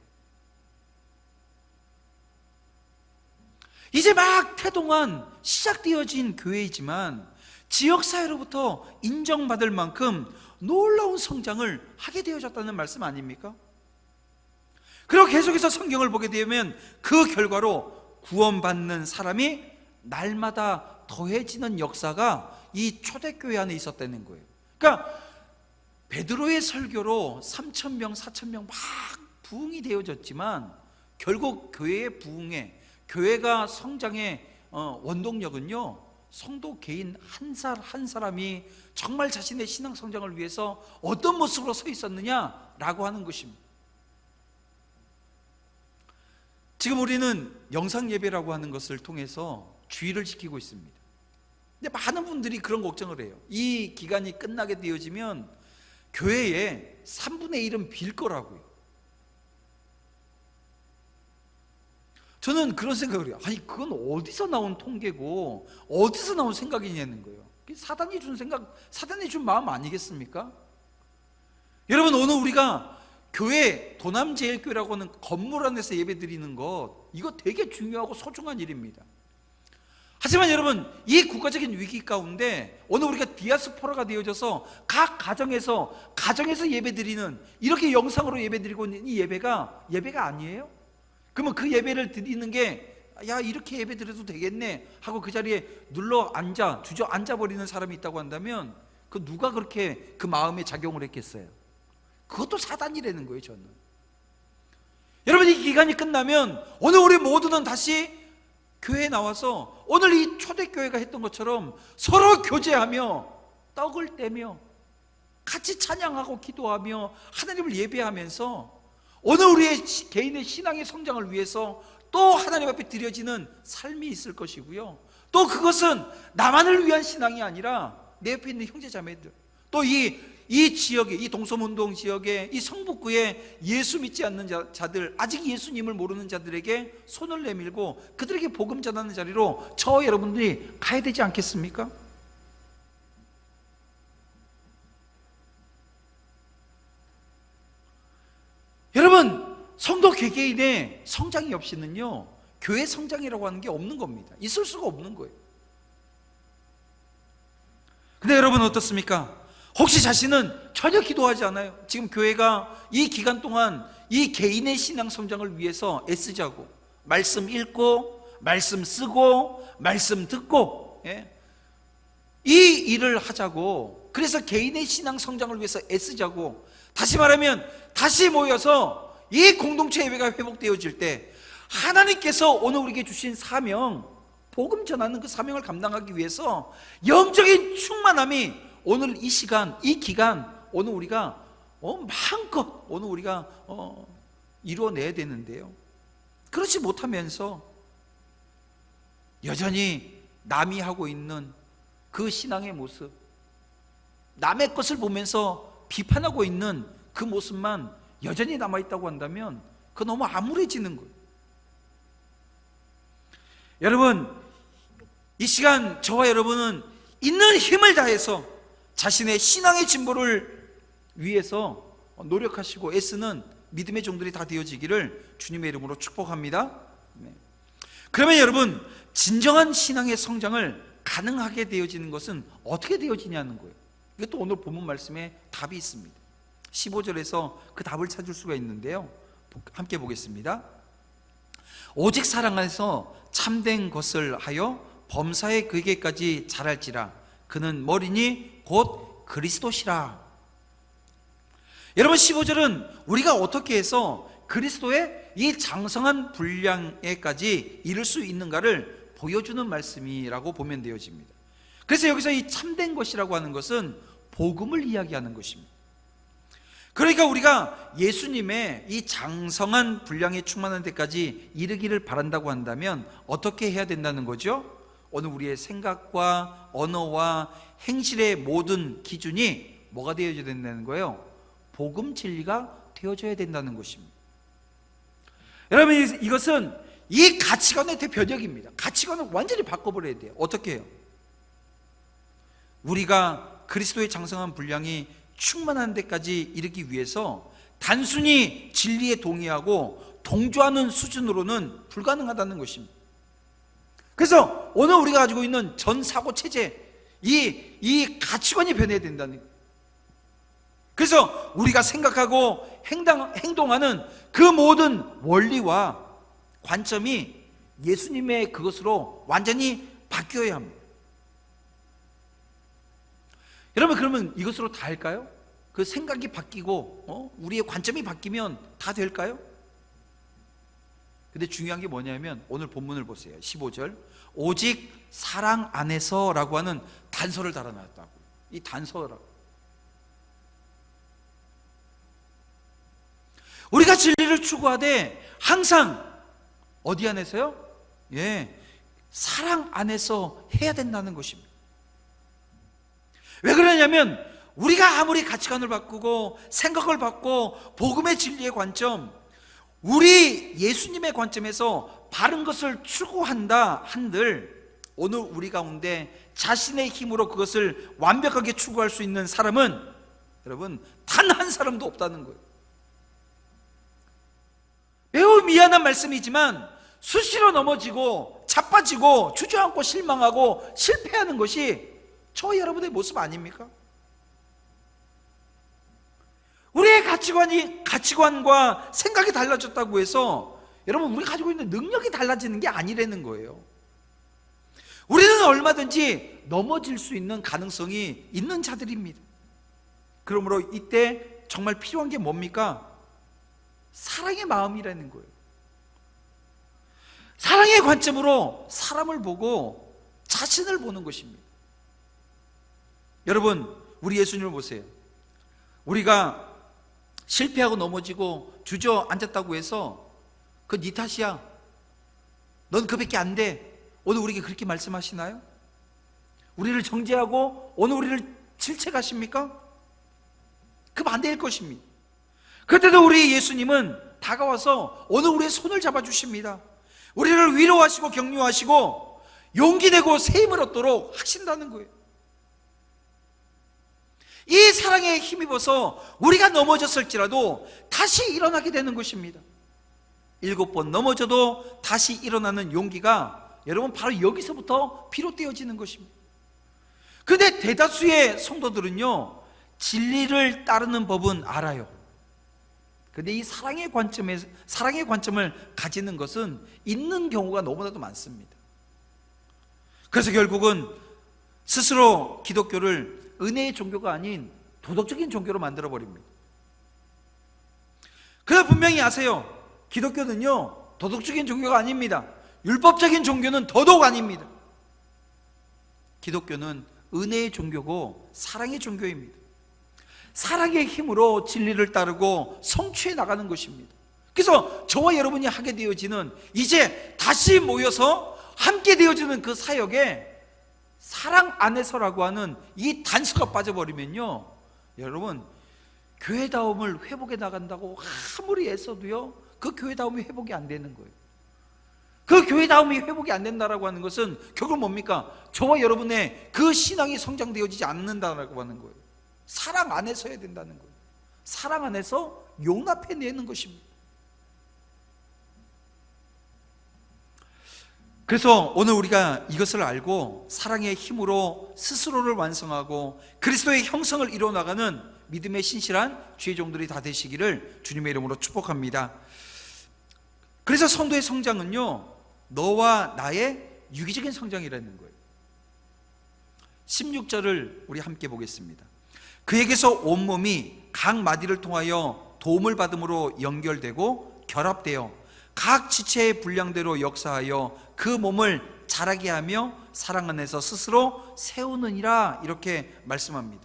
이제 막 태동한 시작되어진 교회이지만 지역사회로부터 인정받을 만큼 놀라운 성장을 하게 되어졌다는 말씀 아닙니까? 그리고 계속해서 성경을 보게 되면 그 결과로 구원받는 사람이 날마다 더해지는 역사가 이 초대교회 안에 있었다는 거예요. 그러니까 베드로의 설교로 3,000명, 4,000명 막 부흥이 되어졌지만 결국 교회의 부흥에, 교회가 성장의 원동력은요, 성도 개인 한 사람이 정말 자신의 신앙 성장을 위해서 어떤 모습으로 서 있었느냐라고 하는 것입니다. 지금 우리는 영상 예배라고 하는 것을 통해서 주의를 지키고 있습니다. 근데 많은 분들이 그런 걱정을 해요. 이 기간이 끝나게 되어지면 교회에 3분의 1은 빌 거라고요. 저는 그런 생각을 해요. 아니, 그건 어디서 나온 통계고 어디서 나온 생각이냐는 거예요. 사단이 준 생각, 사단이 준 마음 아니겠습니까? 여러분, 오늘 우리가 교회, 도남제일교회라고 하는 건물 안에서 예배 드리는 것, 이거 되게 중요하고 소중한 일입니다. 하지만 여러분, 이 국가적인 위기 가운데 오늘 우리가 디아스포라가 되어져서 각 가정에서 예배 드리는, 이렇게 영상으로 예배 드리고 있는 이 예배가 아니에요? 그러면 그 예배를 드리는 게, 야, 이렇게 예배 드려도 되겠네 하고 그 자리에 주저앉아 버리는 사람이 있다고 한다면, 그 누가 그렇게 그 마음에 작용을 했겠어요? 그것도 사단이라는 거예요, 저는. 여러분, 이 기간이 끝나면 오늘 우리 모두는 다시 교회에 나와서 오늘 이 초대교회가 했던 것처럼 서로 교제하며 떡을 떼며 같이 찬양하고 기도하며 하나님을 예배하면서 오늘 우리의 개인의 신앙의 성장을 위해서 또 하나님 앞에 드려지는 삶이 있을 것이고요, 또 그것은 나만을 위한 신앙이 아니라 내 옆에 있는 형제자매들, 또 이 지역에, 이 동서문동 지역에, 이 성북구에 예수 믿지 않는 자들, 아직 예수님을 모르는 자들에게 손을 내밀고 그들에게 복음 전하는 자리로 저 여러분들이 가야 되지 않겠습니까? 여러분, 성도 개개인의 성장이 없이는요, 교회 성장이라고 하는 게 없는 겁니다. 있을 수가 없는 거예요. 근데 여러분 어떻습니까? 혹시 자신은 전혀 기도하지 않아요? 지금 교회가 이 기간 동안 이 개인의 신앙 성장을 위해서 애쓰자고, 말씀 읽고, 말씀 쓰고, 말씀 듣고, 이 일을 하자고, 그래서 개인의 신앙 성장을 위해서 애쓰자고, 다시 말하면 다시 모여서 이 공동체 예배가 회복되어질 때 하나님께서 오늘 우리에게 주신 사명, 복음 전하는 그 사명을 감당하기 위해서 영적인 충만함이 오늘 이 시간, 이 기간, 오늘 우리가 마음껏 오늘 우리가 이루어내야 되는데요, 그렇지 못하면서 여전히 남이 하고 있는 그 신앙의 모습, 남의 것을 보면서 비판하고 있는 그 모습만 여전히 남아있다고 한다면 그거 너무 암울해지는 거예요. 여러분, 이 시간 저와 여러분은 있는 힘을 다해서 자신의 신앙의 진보를 위해서 노력하시고 애쓰는 믿음의 종들이 다 되어지기를 주님의 이름으로 축복합니다. 그러면 여러분, 진정한 신앙의 성장을 가능하게 되어지는 것은 어떻게 되어지냐는 거예요. 이것도 오늘 본문 말씀에 답이 있습니다. 15절에서 그 답을 찾을 수가 있는데요, 함께 보겠습니다. 오직 사랑 안에서 참된 것을 하여 범사에 그에게까지 자랄지라. 그는 머리니 곧 그리스도시라. 여러분, 15절은 우리가 어떻게 해서 그리스도의 이 장성한 분량에까지 이를 수 있는가를 보여주는 말씀이라고 보면 되어집니다. 그래서 여기서 이 참된 것이라고 하는 것은 복음을 이야기하는 것입니다. 그러니까 우리가 예수님의 이 장성한 분량에 충만한 데까지 이르기를 바란다고 한다면 어떻게 해야 된다는 거죠? 오늘 우리의 생각과 언어와 행실의 모든 기준이 뭐가 되어져야 된다는 거예요? 복음 진리가 되어져야 된다는 것입니다. 여러분, 이것은 이 가치관의 대변혁입니다. 가치관을 완전히 바꿔버려야 돼요. 어떻게 해요? 우리가 그리스도의 장성한 분량이 충만한 데까지 이르기 위해서 단순히 진리에 동의하고 동조하는 수준으로는 불가능하다는 것입니다. 그래서 오늘 우리가 가지고 있는 전 사고 체제, 이 가치관이 변해야 된다는 거예요. 그래서 우리가 생각하고 행동하는 그 모든 원리와 관점이 예수님의 그것으로 완전히 바뀌어야 합니다. 여러분, 그러면 이것으로 다 할까요? 그 생각이 바뀌고 우리의 관점이 바뀌면 다 될까요? 근데 중요한 게 뭐냐면 오늘 본문을 보세요. 15절, 오직 사랑 안에서 라고 하는 단서를 달아놨다고. 이 단서라고. 우리가 진리를 추구하되 항상 어디 안에서요? 사랑 안에서 해야 된다는 것입니다. 왜 그러냐면 우리가 아무리 가치관을 바꾸고 생각을 바꾸고 복음의 진리의 관점, 우리 예수님의 관점에서 바른 것을 추구한다 한들 오늘 우리 가운데 자신의 힘으로 그것을 완벽하게 추구할 수 있는 사람은 여러분 단 한 사람도 없다는 거예요. 매우 미안한 말씀이지만 수시로 넘어지고 자빠지고 주저앉고 실망하고 실패하는 것이 저와 여러분의 모습 아닙니까? 우리의 가치관과 생각이 달라졌다고 해서 여러분 우리 가지고 있는 능력이 달라지는 게 아니라는 거예요. 우리는 얼마든지 넘어질 수 있는 가능성이 있는 자들입니다. 그러므로 이때 정말 필요한 게 뭡니까? 사랑의 마음이라는 거예요. 사랑의 관점으로 사람을 보고 자신을 보는 것입니다. 여러분, 우리 예수님을 보세요. 우리가 실패하고 넘어지고 주저앉았다고 해서 그 네 탓이야, 넌 그밖에 안 돼, 오늘 우리에게 그렇게 말씀하시나요? 우리를 정죄하고 오늘 우리를 질책하십니까? 그 반대일 것입니다. 그때도 우리 예수님은 다가와서 오늘 우리의 손을 잡아주십니다. 우리를 위로하시고 격려하시고 용기 내고 새 힘을 얻도록 하신다는 거예요. 이 사랑에 힘입어서 우리가 넘어졌을지라도 다시 일어나게 되는 것입니다. 7번 넘어져도 다시 일어나는 용기가 여러분 바로 여기서부터 비롯되어지는 것입니다. 그런데 대다수의 성도들은요, 진리를 따르는 법은 알아요. 그런데 이 사랑의 관점을 가지는 것은 있는 경우가 너무나도 많습니다. 그래서 결국은 스스로 기독교를 은혜의 종교가 아닌 도덕적인 종교로 만들어버립니다. 그러나 분명히 아세요. 기독교는요, 도덕적인 종교가 아닙니다. 율법적인 종교는 더더욱 아닙니다. 기독교는 은혜의 종교고 사랑의 종교입니다. 사랑의 힘으로 진리를 따르고 성취해 나가는 것입니다. 그래서 저와 여러분이 하게 되어지는, 이제 다시 모여서 함께 되어지는 그 사역에 사랑 안에서라고 하는 이 단서가 빠져버리면요, 여러분 교회다움을 회복해 나간다고 아무리 애써도요, 그 교회다움이 회복이 안 되는 거예요. 그 교회다움이 회복이 안 된다라고 하는 것은 결국 뭡니까? 저와 여러분의 그 신앙이 성장되어지지 않는다라고 하는 거예요. 사랑 안에서 해야 된다는 거예요. 사랑 안에서 용납해내는 것입니다. 그래서 오늘 우리가 이것을 알고 사랑의 힘으로 스스로를 완성하고 그리스도의 형성을 이루어나가는 믿음의 신실한 주의 종들이 다 되시기를 주님의 이름으로 축복합니다. 그래서 성도의 성장은요, 너와 나의 유기적인 성장이라는 거예요. 16절을 우리 함께 보겠습니다. 그에게서 온몸이 각 마디를 통하여 도움을 받음으로 연결되고 결합되어 각 지체의 분량대로 역사하여 그 몸을 자라게 하며 사랑 안에서 스스로 세우느니라, 이렇게 말씀합니다.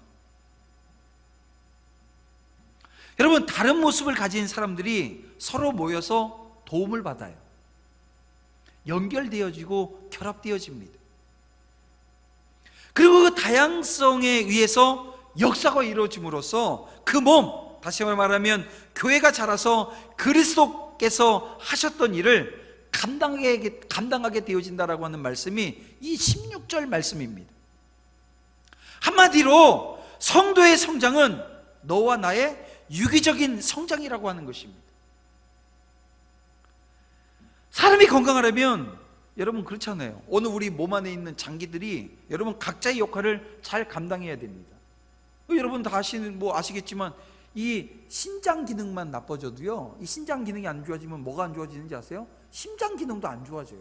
여러분, 다른 모습을 가진 사람들이 서로 모여서 도움을 받아요. 연결되어지고 결합되어집니다. 그리고 그 다양성에 의해서 역사가 이루어짐으로써 그 몸, 다시 말하면 교회가 자라서 그리스도께서 하셨던 일을 감당하게 되어진다라고 하는 말씀이 이 16절 말씀입니다. 한마디로 성도의 성장은 너와 나의 유기적인 성장이라고 하는 것입니다. 사람이 건강하려면 여러분 그렇잖아요. 오늘 우리 몸 안에 있는 장기들이 여러분 각자의 역할을 잘 감당해야 됩니다. 여러분 다 아시겠지만 이 신장 기능만 나빠져도요, 이 신장 기능이 안 좋아지면 뭐가 안 좋아지는지 아세요? 심장 기능도 안 좋아져요.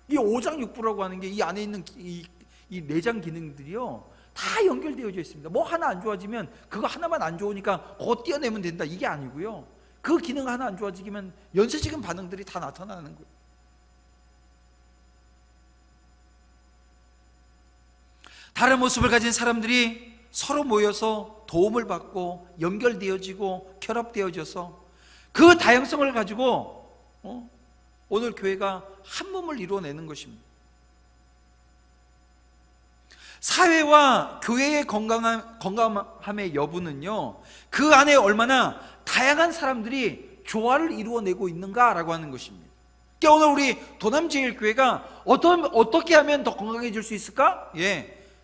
이 오장육부라고 하는 게 이 안에 있는 이 내장 기능들이요 다 연결되어져 있습니다. 뭐 하나 안 좋아지면 그거 하나만 안 좋으니까 그거 떼어내면 된다, 이게 아니고요, 그 기능 하나 안 좋아지면 연쇄적인 반응들이 다 나타나는 거예요. 다른 모습을 가진 사람들이 서로 모여서 도움을 받고 연결되어지고 결합되어져서 그 다양성을 가지고 오늘 교회가 한 몸을 이루어내는 것입니다. 사회와 교회의 건강함의 여부는요, 그 안에 얼마나 다양한 사람들이 조화를 이루어내고 있는가라고 하는 것입니다. 그러니까 오늘 우리 도남제일교회가 어떻게 하면 더 건강해질 수 있을까?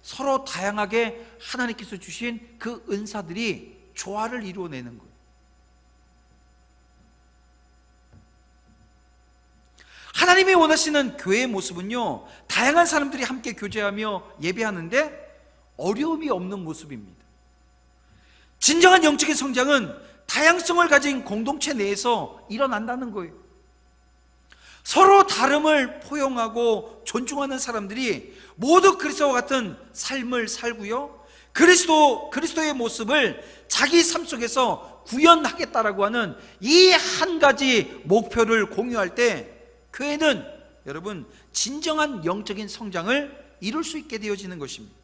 서로 다양하게 하나님께서 주신 그 은사들이 조화를 이루어내는 거예요. 하나님이 원하시는 교회의 모습은요, 다양한 사람들이 함께 교제하며 예배하는데 어려움이 없는 모습입니다. 진정한 영적인 성장은 다양성을 가진 공동체 내에서 일어난다는 거예요. 서로 다름을 포용하고 존중하는 사람들이 모두 그리스도와 같은 삶을 살고요, 그리스도의 모습을 자기 삶 속에서 구현하겠다라고 하는 이 한 가지 목표를 공유할 때 교회는 여러분 진정한 영적인 성장을 이룰 수 있게 되어지는 것입니다.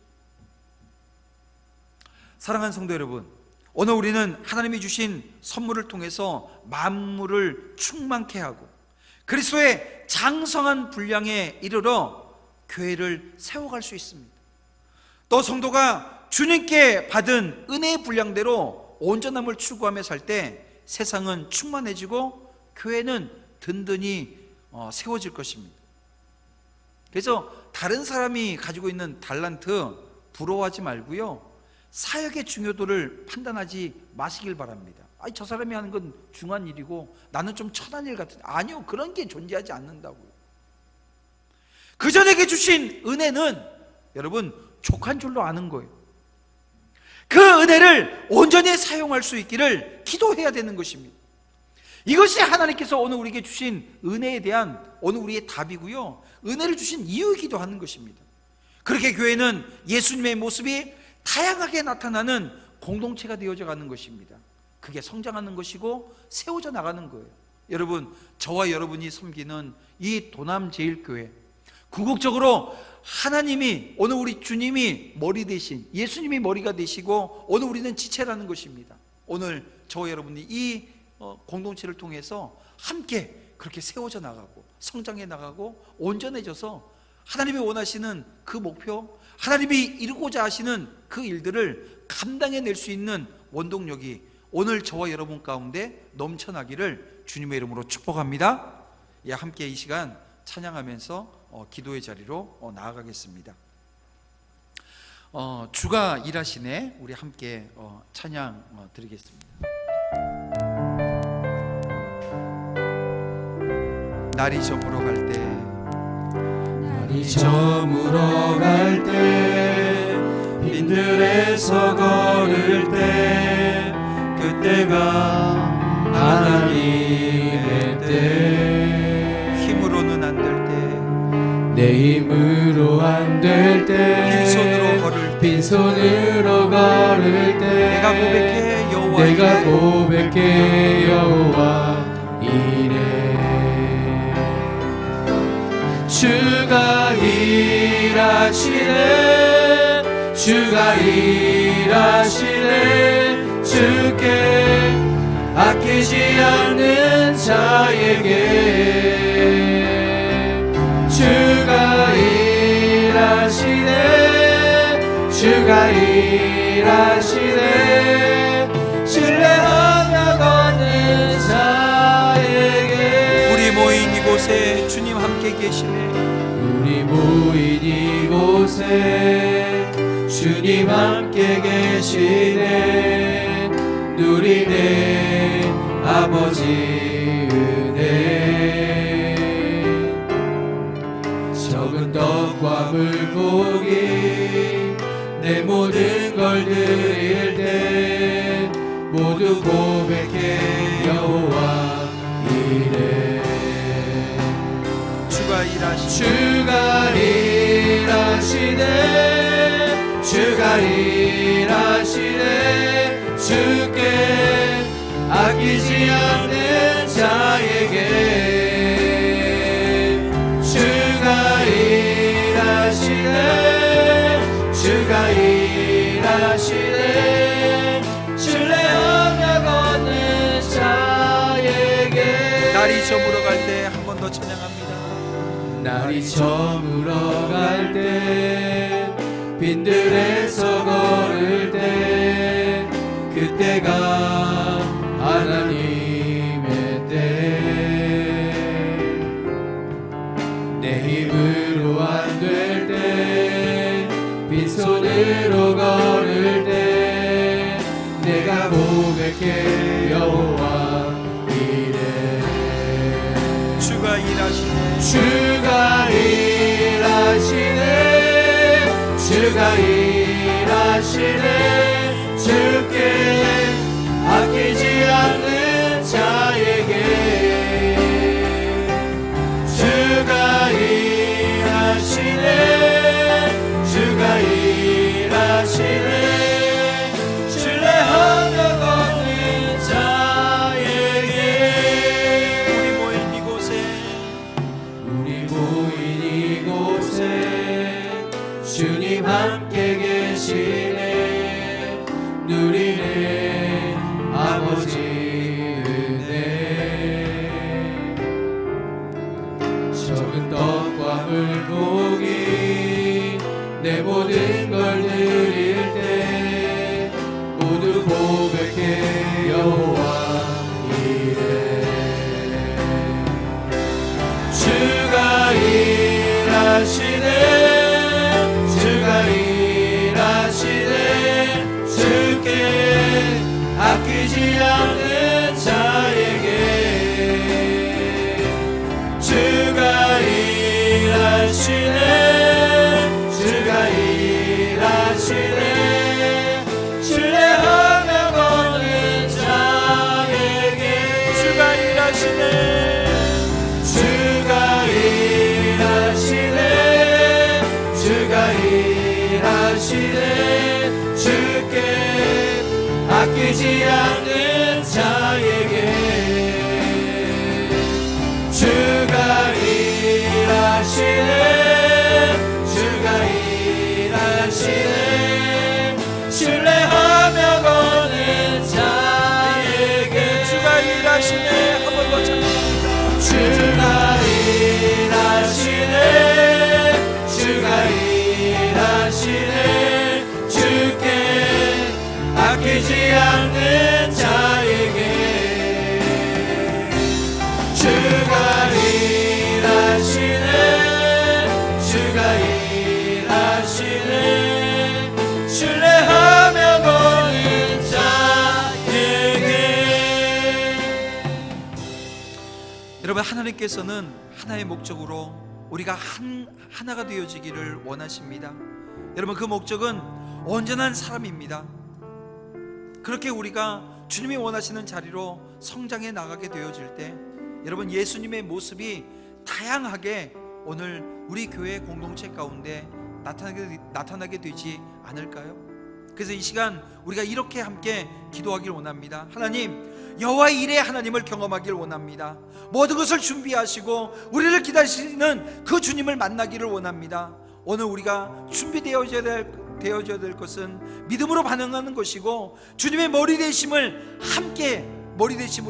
사랑하는 성도 여러분, 오늘 우리는 하나님이 주신 선물을 통해서 만물을 충만케 하고 그리스도의 장성한 분량에 이르러 교회를 세워갈 수 있습니다. 또 성도가 주님께 받은 은혜의 분량대로 온전함을 추구하며 살 때 세상은 충만해지고 교회는 든든히 세워질 것입니다. 그래서 다른 사람이 가지고 있는 달란트 부러워하지 말고요, 사역의 중요도를 판단하지 마시길 바랍니다. 저 사람이 하는 건 중요한 일이고 나는 좀 천한 일 같은, 아니요, 그런 게 존재하지 않는다고요. 그 전에게 주신 은혜는 여러분 족한 줄로 아는 거예요. 그 은혜를 온전히 사용할 수 있기를 기도해야 되는 것입니다. 이것이 하나님께서 오늘 우리에게 주신 은혜에 대한 오늘 우리의 답이고요, 은혜를 주신 이유이기도 하는 것입니다. 그렇게 교회는 예수님의 모습이 다양하게 나타나는 공동체가 되어져 가는 것입니다. 그게 성장하는 것이고 세워져 나가는 거예요. 여러분, 저와 여러분이 섬기는 이 도남제일교회, 궁극적으로 하나님이, 오늘 우리 주님이 머리 대신 예수님이 머리가 되시고 오늘 우리는 지체라는 것입니다. 오늘 저와 여러분이 이 공동체를 통해서 함께 그렇게 세워져 나가고 성장해 나가고 온전해져서 하나님이 원하시는 그 목표, 하나님이 이루고자 하시는 그 일들을 감당해낼 수 있는 원동력이 오늘 저와 여러분 가운데 넘쳐나기를 주님의 이름으로 축복합니다. 함께 이 시간 찬양하면서 기도의 자리로 나아가겠습니다. 주가 일하시네, 우리 함께 찬양 드리겠습니다. 날이 저물어 갈 때, 날이 저물어 갈 때, 빈들에서 걸을 때, 그때가 하나님의 때, 힘으로는 안 될 때, 내 힘으로 안 될 때, 빈손으로 걸을 때, 내가 고백해 여호와 이래. 주가 일하시네, 주가 일하시네, 주께 아끼지 않는 자에게. 주가 일하시네, 주가 일하시네, 신뢰하며 걷는 자에게. 우리 모인 이곳에 주님 함께 계시네, 우리 모인 이곳에 주님 함께 계시네, 누리네 아버지 은혜. 적은 떡과 물고기 내 모든 걸 드릴 때 모두 고백해 여호와 이래. 주가 일하시네 주가 일하시네 주께 아끼지 않는 자에게 주가 일하시네 신뢰하며 걷는 자에게. 날이 저물어 갈 때 한 번 더 찬양합니다. 날이 저물어 갈 때 빈들에서 걸을 때 그때가 하나님의 때. 내 힘으로 안 될 때 빈손으로 걸을 때 내가 고백해 여호와 이래. 주가 일하시네 주가 일하시네 주께 아끼지 않는 자에게 주가 일하시네 신뢰하며 걷는 자에게. 우리 모인 이곳에 주님 함께 계시네. 누리네 아버지 은혜. 적은 떡과 물고기 내 모든 걸 드릴 때 모두 고백해 여호와 이래. 주가 일하시네 주께 아끼지 않는 자에게 주가 일하시네 신뢰하며 걷는 자에게 주가 일하시네 주께 아끼지 않는 자에게 주가 일하시네 신뢰하며 걷는 자에게 주가 일하시네. 한 번 더 찬양합니다. 주가 일하시네 주께 아끼지 않는 자에게 주가 일하시네 신뢰하며 걷는 자에게. 여러분, 하나님께서는 하나의 목적으로 우리가 하나가 되어지기를 원하십니다. 여러분, 그 목적은 온전한 사람입니다. 그렇게 우리가 주님이 원하시는 자리로 성장해 나가게 되어질 때 여러분, 예수님의 모습이 다양하게 오늘 우리 교회 공동체 가운데 나타나게 되지 않을까요? 그래서 이 시간 우리가 이렇게 함께 기도하길 원합니다. 하나님, 여호와 일의 하나님을 경험하길 원합니다. 모든 것을 준비하시고 우리를 기다리시는 그 주님을 만나기를 원합니다. 오늘 우리가 준비되어져야 될 것은 믿음으로 반응하는 것이고 주님의 머리 대심으로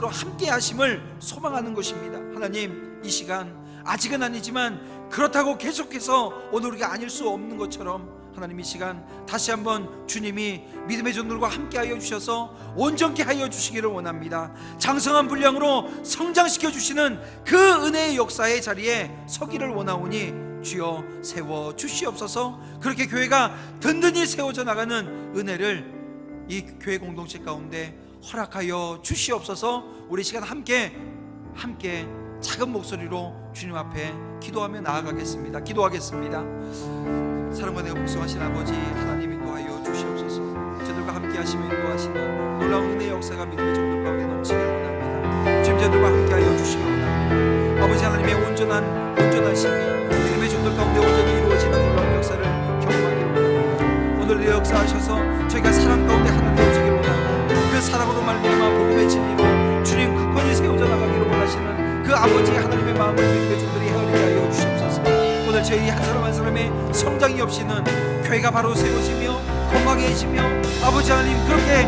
함께 하심을 소망하는 것입니다. 하나님, 이 시간 아직은 아니지만 그렇다고 계속해서 오늘 우리가 아닐 수 없는 것처럼 하나님, 이 시간 다시 한번 주님이 믿음의 종들과 함께 하여 주셔서 온전케 하여 주시기를 원합니다. 장성한 분량으로 성장시켜 주시는 그 은혜의 역사의 자리에 서기를 원하오니 주여 세워 주시옵소서. 그렇게 교회가 든든히 세워져 나가는 은혜를 이 교회 공동체 가운데 허락하여 주시옵소서. 우리 시간 함께 작은 목소리로 주님 앞에 기도하며 나아가겠습니다. 기도하겠습니다. 사랑과 내가 복성하신 아버지 하나님, 인도하여 하시며 인도하시는 놀라운 은혜의 역사가 믿음의 종들 가운데 넘치길 원합니다. 주님 저들과 함께하여 주시기 원합니다. 아버지 하나님의 온전하심이 믿음의 종들 가운데 온전히 이루어지는 놀라운 역사를 경험하기를 원합니다. 오늘 역사하셔서 저희가 사랑 가운데 하나 되어지기를 원하고 그 사랑으로 말미암아 복음의 진리로 주님 굳건히 세워져 나가기를 원하시는 그 아버지 하나님의 마음을 믿음의 종들이 헤아리게 하여 주시옵소서. 오늘 저희 한 사람 한 사람의 성장이 없이는 교회가 바로 세워지며 건강해지며 아버지 하나님 그렇게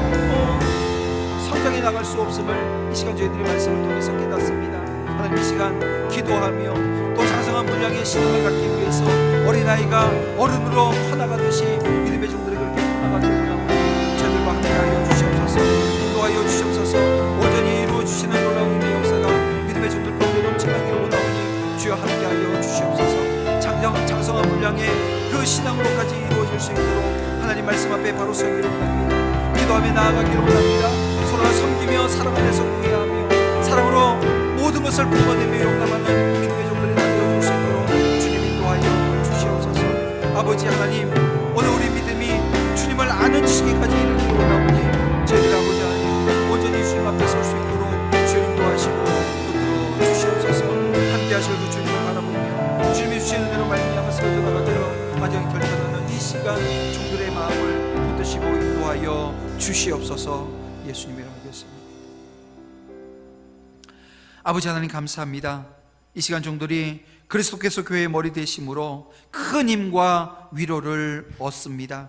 성장해 나갈 수 없음을 이 시간 저희들의 말씀을 통해서 깨닫습니다. 하나님 이 시간 기도하며 또 장성한 분량의 신앙을 갖기 위해서 어린아이가 어른으로 커나가듯이 믿음의 종들이 그렇게 커나가기를 원하오니 저희들과 함께하여 주시옵소서. 인도하여 주시옵소서. 온전히 이루어 주시는 놀라운 은혜의 역사가 믿음의 종들 가운데 넘쳐나기를 원하오니 주여 함께하여 주시옵소서. 장성한 분량의 그 신앙으로까지 이루어질 수 있도록 하나님 말씀 앞에 바로 서기를 원합니다. 기도하며 나아가기를 원합니다. 서로가 섬기며 사랑 안에서 구애하며 사랑으로 모든 것을 품어내며 용납하는 믿음의 종들이 되어줄 수 있도록 주님 인도하여 주시옵소서. 아버지 하나님 오늘 우리 믿음이 주님을 아는 지식까지 이르기를 원하오니 저희들 아버지 하나님 온전히 주님 앞에 설 수 있도록 주여 인도하시고 붙들어 주시옵소서. 함께 하실 그 주님을 바라보며 주님이 주시는 은혜로 말미암아 세워져 나가기로 마지막에 결단하는 이 시간 종들의 마음을 붙드시고 인도하여 주시옵소서. 예수님의 이름으로 기도했습니다. 아버지 하나님 감사합니다. 이 시간 종들이 그리스도께서 교회의 머리 되심으로 큰 힘과 위로를 얻습니다.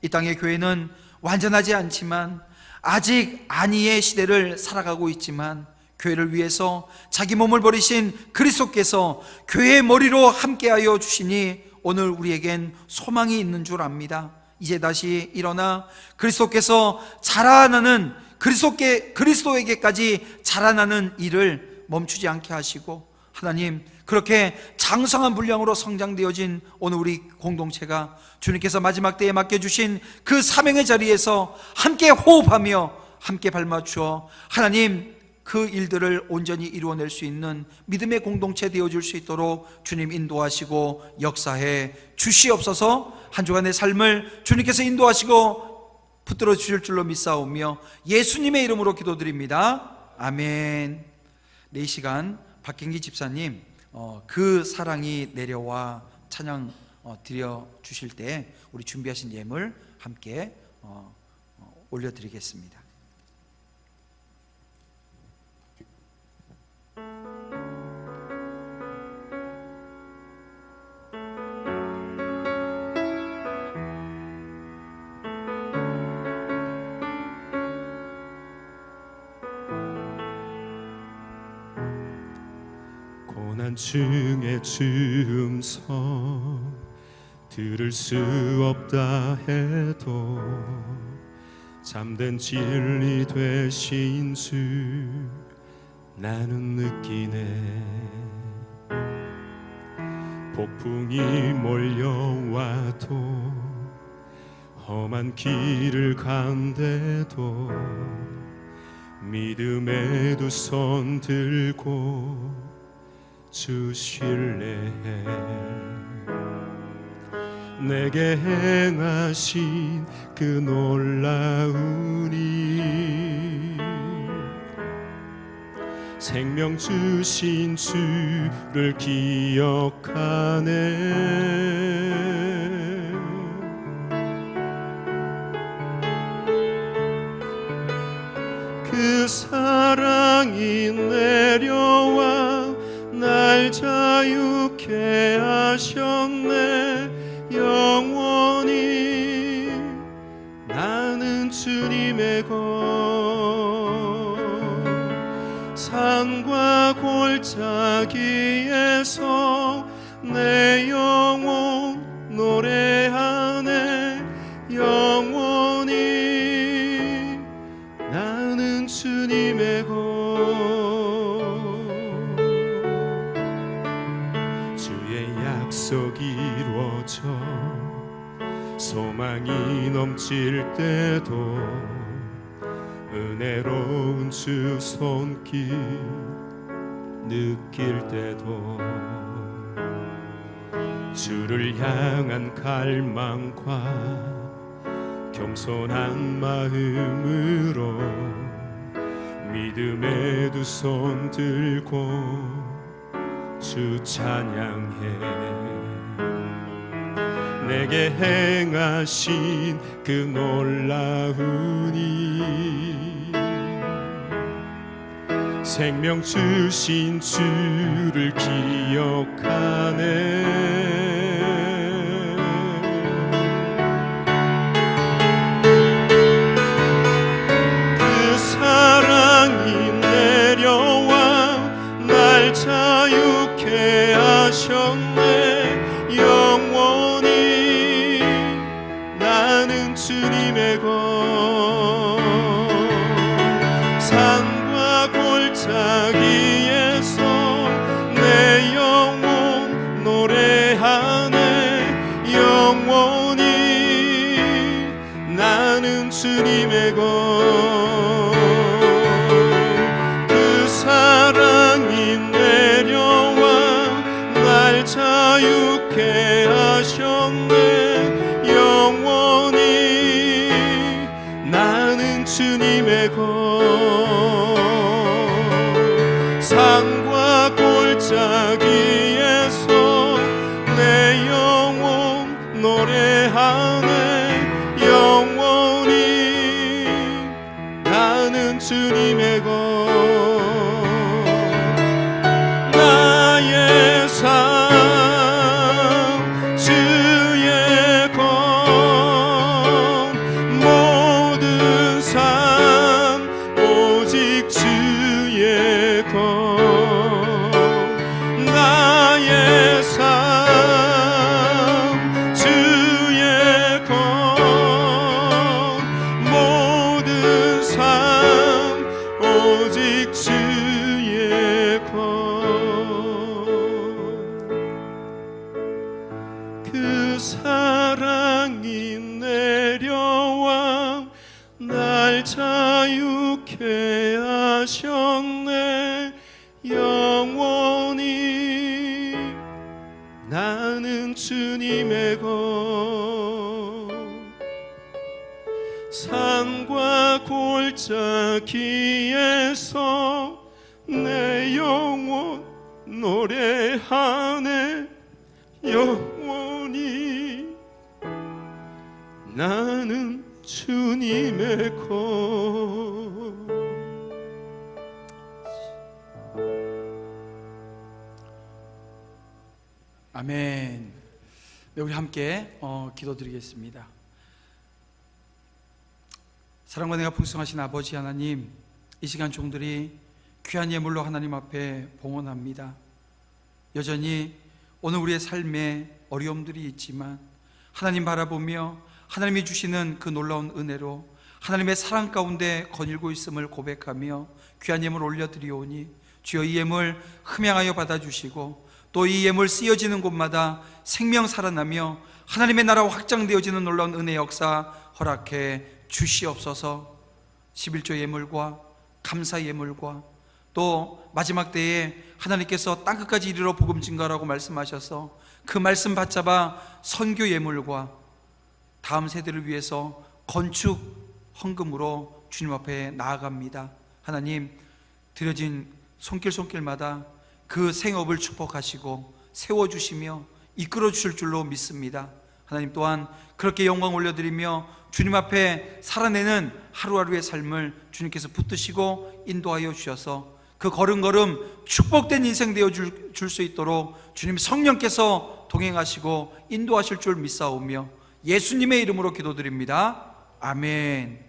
이 땅의 교회는 완전하지 않지만 아직 안위의 시대를 살아가고 있지만 교회를 위해서 자기 몸을 버리신 그리스도께서 교회의 머리로 함께하여 주시니 오늘 우리에겐 소망이 있는 줄 압니다. 이제 다시 일어나 그리스도께서 자라나는 그리스도에게까지 자라나는 일을 멈추지 않게 하시고 하나님 그렇게 장성한 분량으로 성장되어진 오늘 우리 공동체가 주님께서 마지막 때에 맡겨주신 그 사명의 자리에서 함께 호흡하며 함께 발맞추어 하나님 그 일들을 온전히 이루어낼 수 있는 믿음의 공동체 되어줄 수 있도록 주님 인도하시고 역사해 주시옵소서. 한 주간의 삶을 주님께서 인도하시고 붙들어 주실 줄로 믿사오며 예수님의 이름으로 기도드립니다. 아멘. 네, 이 시간 박경기 집사님 그 사랑이 내려와 찬양 드려 주실 때 우리 준비하신 예물 함께 올려드리겠습니다. 고난중에 주음성 들을 수 없다 해도 잠든 진리 되신 주 나는 느끼네. 폭풍이 몰려와도 험한 길을 간대도 믿음의 두 손 들고 주실래. 내게 행하신 그 놀라운 일 생명 주신 주를 기억하네. 그 사랑이 내려와 날 자유케 하셨네. 영원히 나는 주님의 것. 산과 골짜기에서 내 영혼 노래하네. 영원히 나는 주님의 것. 주의 약속이 이루어져 소망이 넘칠 때도 은혜로운 주 손길 느낄 때도 주를 향한 갈망과 겸손한 마음으로 믿음의 두 손 들고 주 찬양해. 내게 행하신 그 놀라운 일, 생명 주신 주를 기억하네. 그 사랑이 내려와 날 자유케 하셨네. 영원히 나는 주님의 것, 산과 골짜기에서 내 영혼 노래하네. 영원히 나는 주님의 것. 그 사랑이 내려와 날 자유케 하셨네. 영원히 나는 주님의 것, 산과 골짜기에서 내 영혼 노래하네. 영원히 나는 주님의 것. 나의 삶 주의 것, 모든 삶 오직 주의 것. 나의 삶 주의 것, 모든 삶 오직 주의 것. 그 사랑이 내려와 날 자유케 하셨네. 영원히 나는 주님의 것, 산과 골짜기에서 내 영혼 노래하네. 영원히 나는 주님의 것. 아멘. 네, 우리 함께 기도드리겠습니다. 사랑과 은혜가 풍성하신 아버지 하나님, 이 시간 종들이 귀한 예물로 하나님 앞에 봉헌합니다. 여전히 오늘 우리의 삶에 어려움들이 있지만 하나님 바라보며 하나님이 주시는 그 놀라운 은혜로 하나님의 사랑 가운데 거닐고 있음을 고백하며 귀한 예물 올려드리오니 주여 이 예물 흠양하여 받아주시고 또 이 예물 쓰여지는 곳마다 생명 살아나며 하나님의 나라 확장되어지는 놀라운 은혜 역사 허락해 주시옵소서. 11조 예물과 감사 예물과 또 마지막 때에 하나님께서 땅끝까지 이르러 복음 증거라고 말씀하셔서 그 말씀 받잡아 선교 예물과 다음 세대를 위해서 건축 헌금으로 주님 앞에 나아갑니다. 하나님, 드려진 손길마다 그 생업을 축복하시고 세워주시며 이끌어 주실 줄로 믿습니다. 하나님 또한 그렇게 영광 올려드리며 주님 앞에 살아내는 하루하루의 삶을 주님께서 붙드시고 인도하여 주셔서 그 걸음걸음 축복된 인생 되어 줄 수 있도록 주님 성령께서 동행하시고 인도하실 줄 믿사오며 예수님의 이름으로 기도드립니다. 아멘.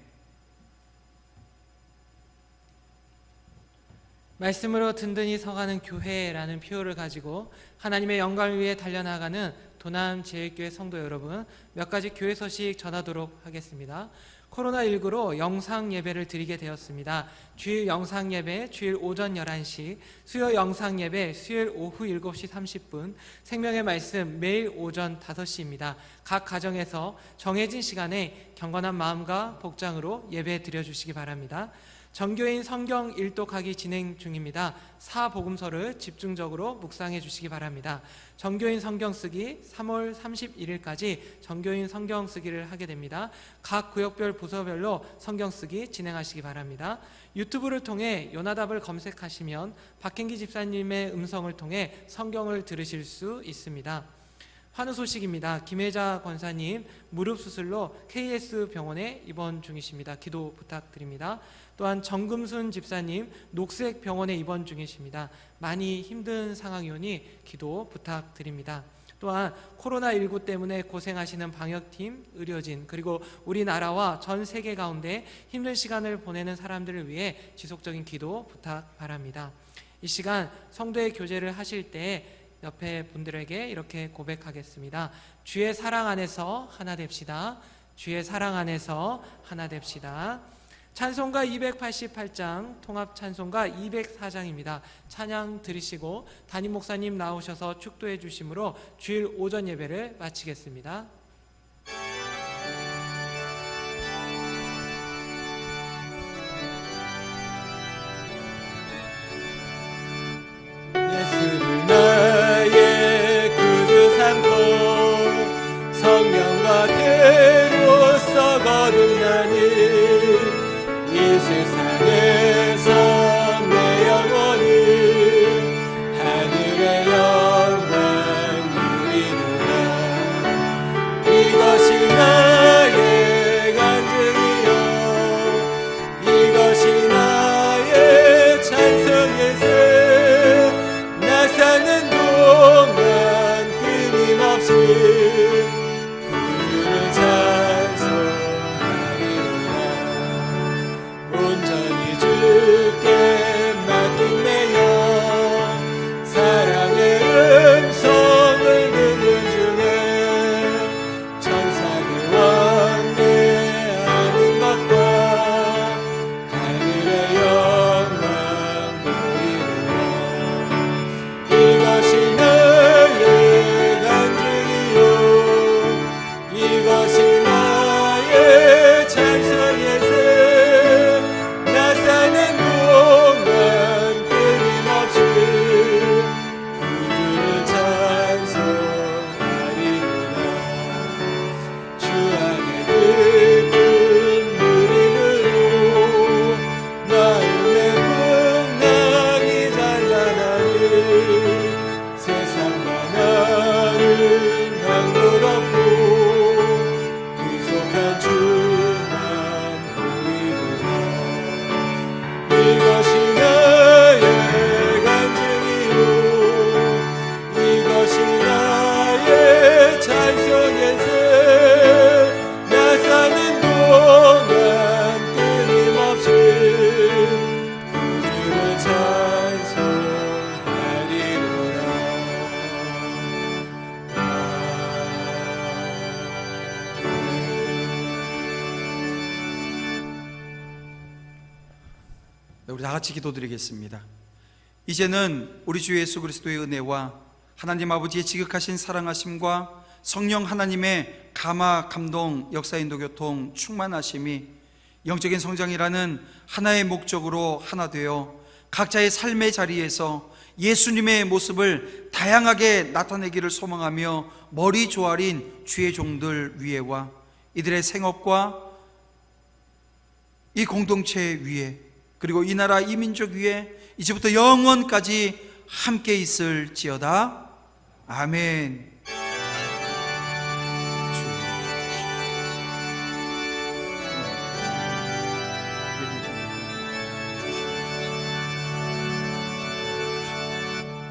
말씀으로 든든히 서가는 교회라는 표어를 가지고 하나님의 영광을 위해 달려나가는 도남제일교회 성도 여러분, 몇 가지 교회 소식 전하도록 하겠습니다. 코로나19로 영상 예배를 드리게 되었습니다. 주일 영상 예배 주일 오전 11시, 수요 영상 예배 수요일 오후 7시 30분, 생명의 말씀 매일 오전 5시입니다. 각 가정에서 정해진 시간에 경건한 마음과 복장으로 예배 드려주시기 바랍니다. 정교인 성경 일독하기 진행 중입니다. 사복음서를 집중적으로 묵상해 주시기 바랍니다. 정교인 성경 쓰기 3월 31일까지 정교인 성경 쓰기를 하게 됩니다. 각 구역별 부서별로 성경 쓰기 진행하시기 바랍니다. 유튜브를 통해 요나답을 검색하시면 박행기 집사님의 음성을 통해 성경을 들으실 수 있습니다. 환우 소식입니다. 김혜자 권사님 무릎 수술로 KS 병원에 입원 중이십니다. 기도 부탁드립니다. 또한 정금순 집사님 녹색 병원에 입원 중이십니다. 많이 힘든 상황이오니 기도 부탁드립니다. 또한 코로나19 때문에 고생하시는 방역팀, 의료진, 그리고 우리나라와 전 세계 가운데 힘든 시간을 보내는 사람들을 위해 지속적인 기도 부탁 바랍니다. 이 시간 성도의 교제를 하실 때 옆에 분들에게 이렇게 고백하겠습니다. 주의 사랑 안에서 하나 됩시다. 주의 사랑 안에서 하나 됩시다. 찬송가 288장, 통합 찬송가 204장입니다. 찬양 들으시고 담임 목사님 나오셔서 축도해 주심으로 주일 오전 예배를 마치겠습니다. 예수를 나의 구주 삼고 성령과 대로서 거듭나니 이 세상에서 내 영혼이 하늘의 영광 누리노라. 이것이 나의 간증이요 이것이 나의 찬송의 새 나 사는 동안 끊임없이 구주를 찬송하리로라. 온전히 주께 맡긴 내 영 사랑의 음성을 듣는 중에 천사들 왕래하는 것과 하늘의 영광 보리로라. 이것이 나의 간증이요 이것이 나의 찬송의 새 나 사는 동안 끊임없이 구주를 찬송하리로라. 주 안에 깊은 누림으로 마음의 풍랑이 잔잔하니 세상과 나는 한것 없고 구속한 주만 보이노라. 이것이 나의 간증이요 이것이 나의 찬송의 새 나 사는 동안 끊임없이 구주를 찬송하리로라. 네, 우리 다 같이 기도드리겠습니다. 이제는 우리 주 예수 그리스도의 은혜와 하나님 아버지의 지극하신 사랑하심과 성령 하나님의 감화, 감동, 역사, 인도, 교통, 충만하심이 영적인 성장이라는 하나의 목적으로 하나 되어 각자의 삶의 자리에서 예수님의 모습을 다양하게 나타내기를 소망하며 머리 조아린 주의 종들 위에와 이들의 생업과 이 공동체 위에 그리고 이 나라 이 민족 위에 이제부터 영원까지 함께 있을지어다. 아멘.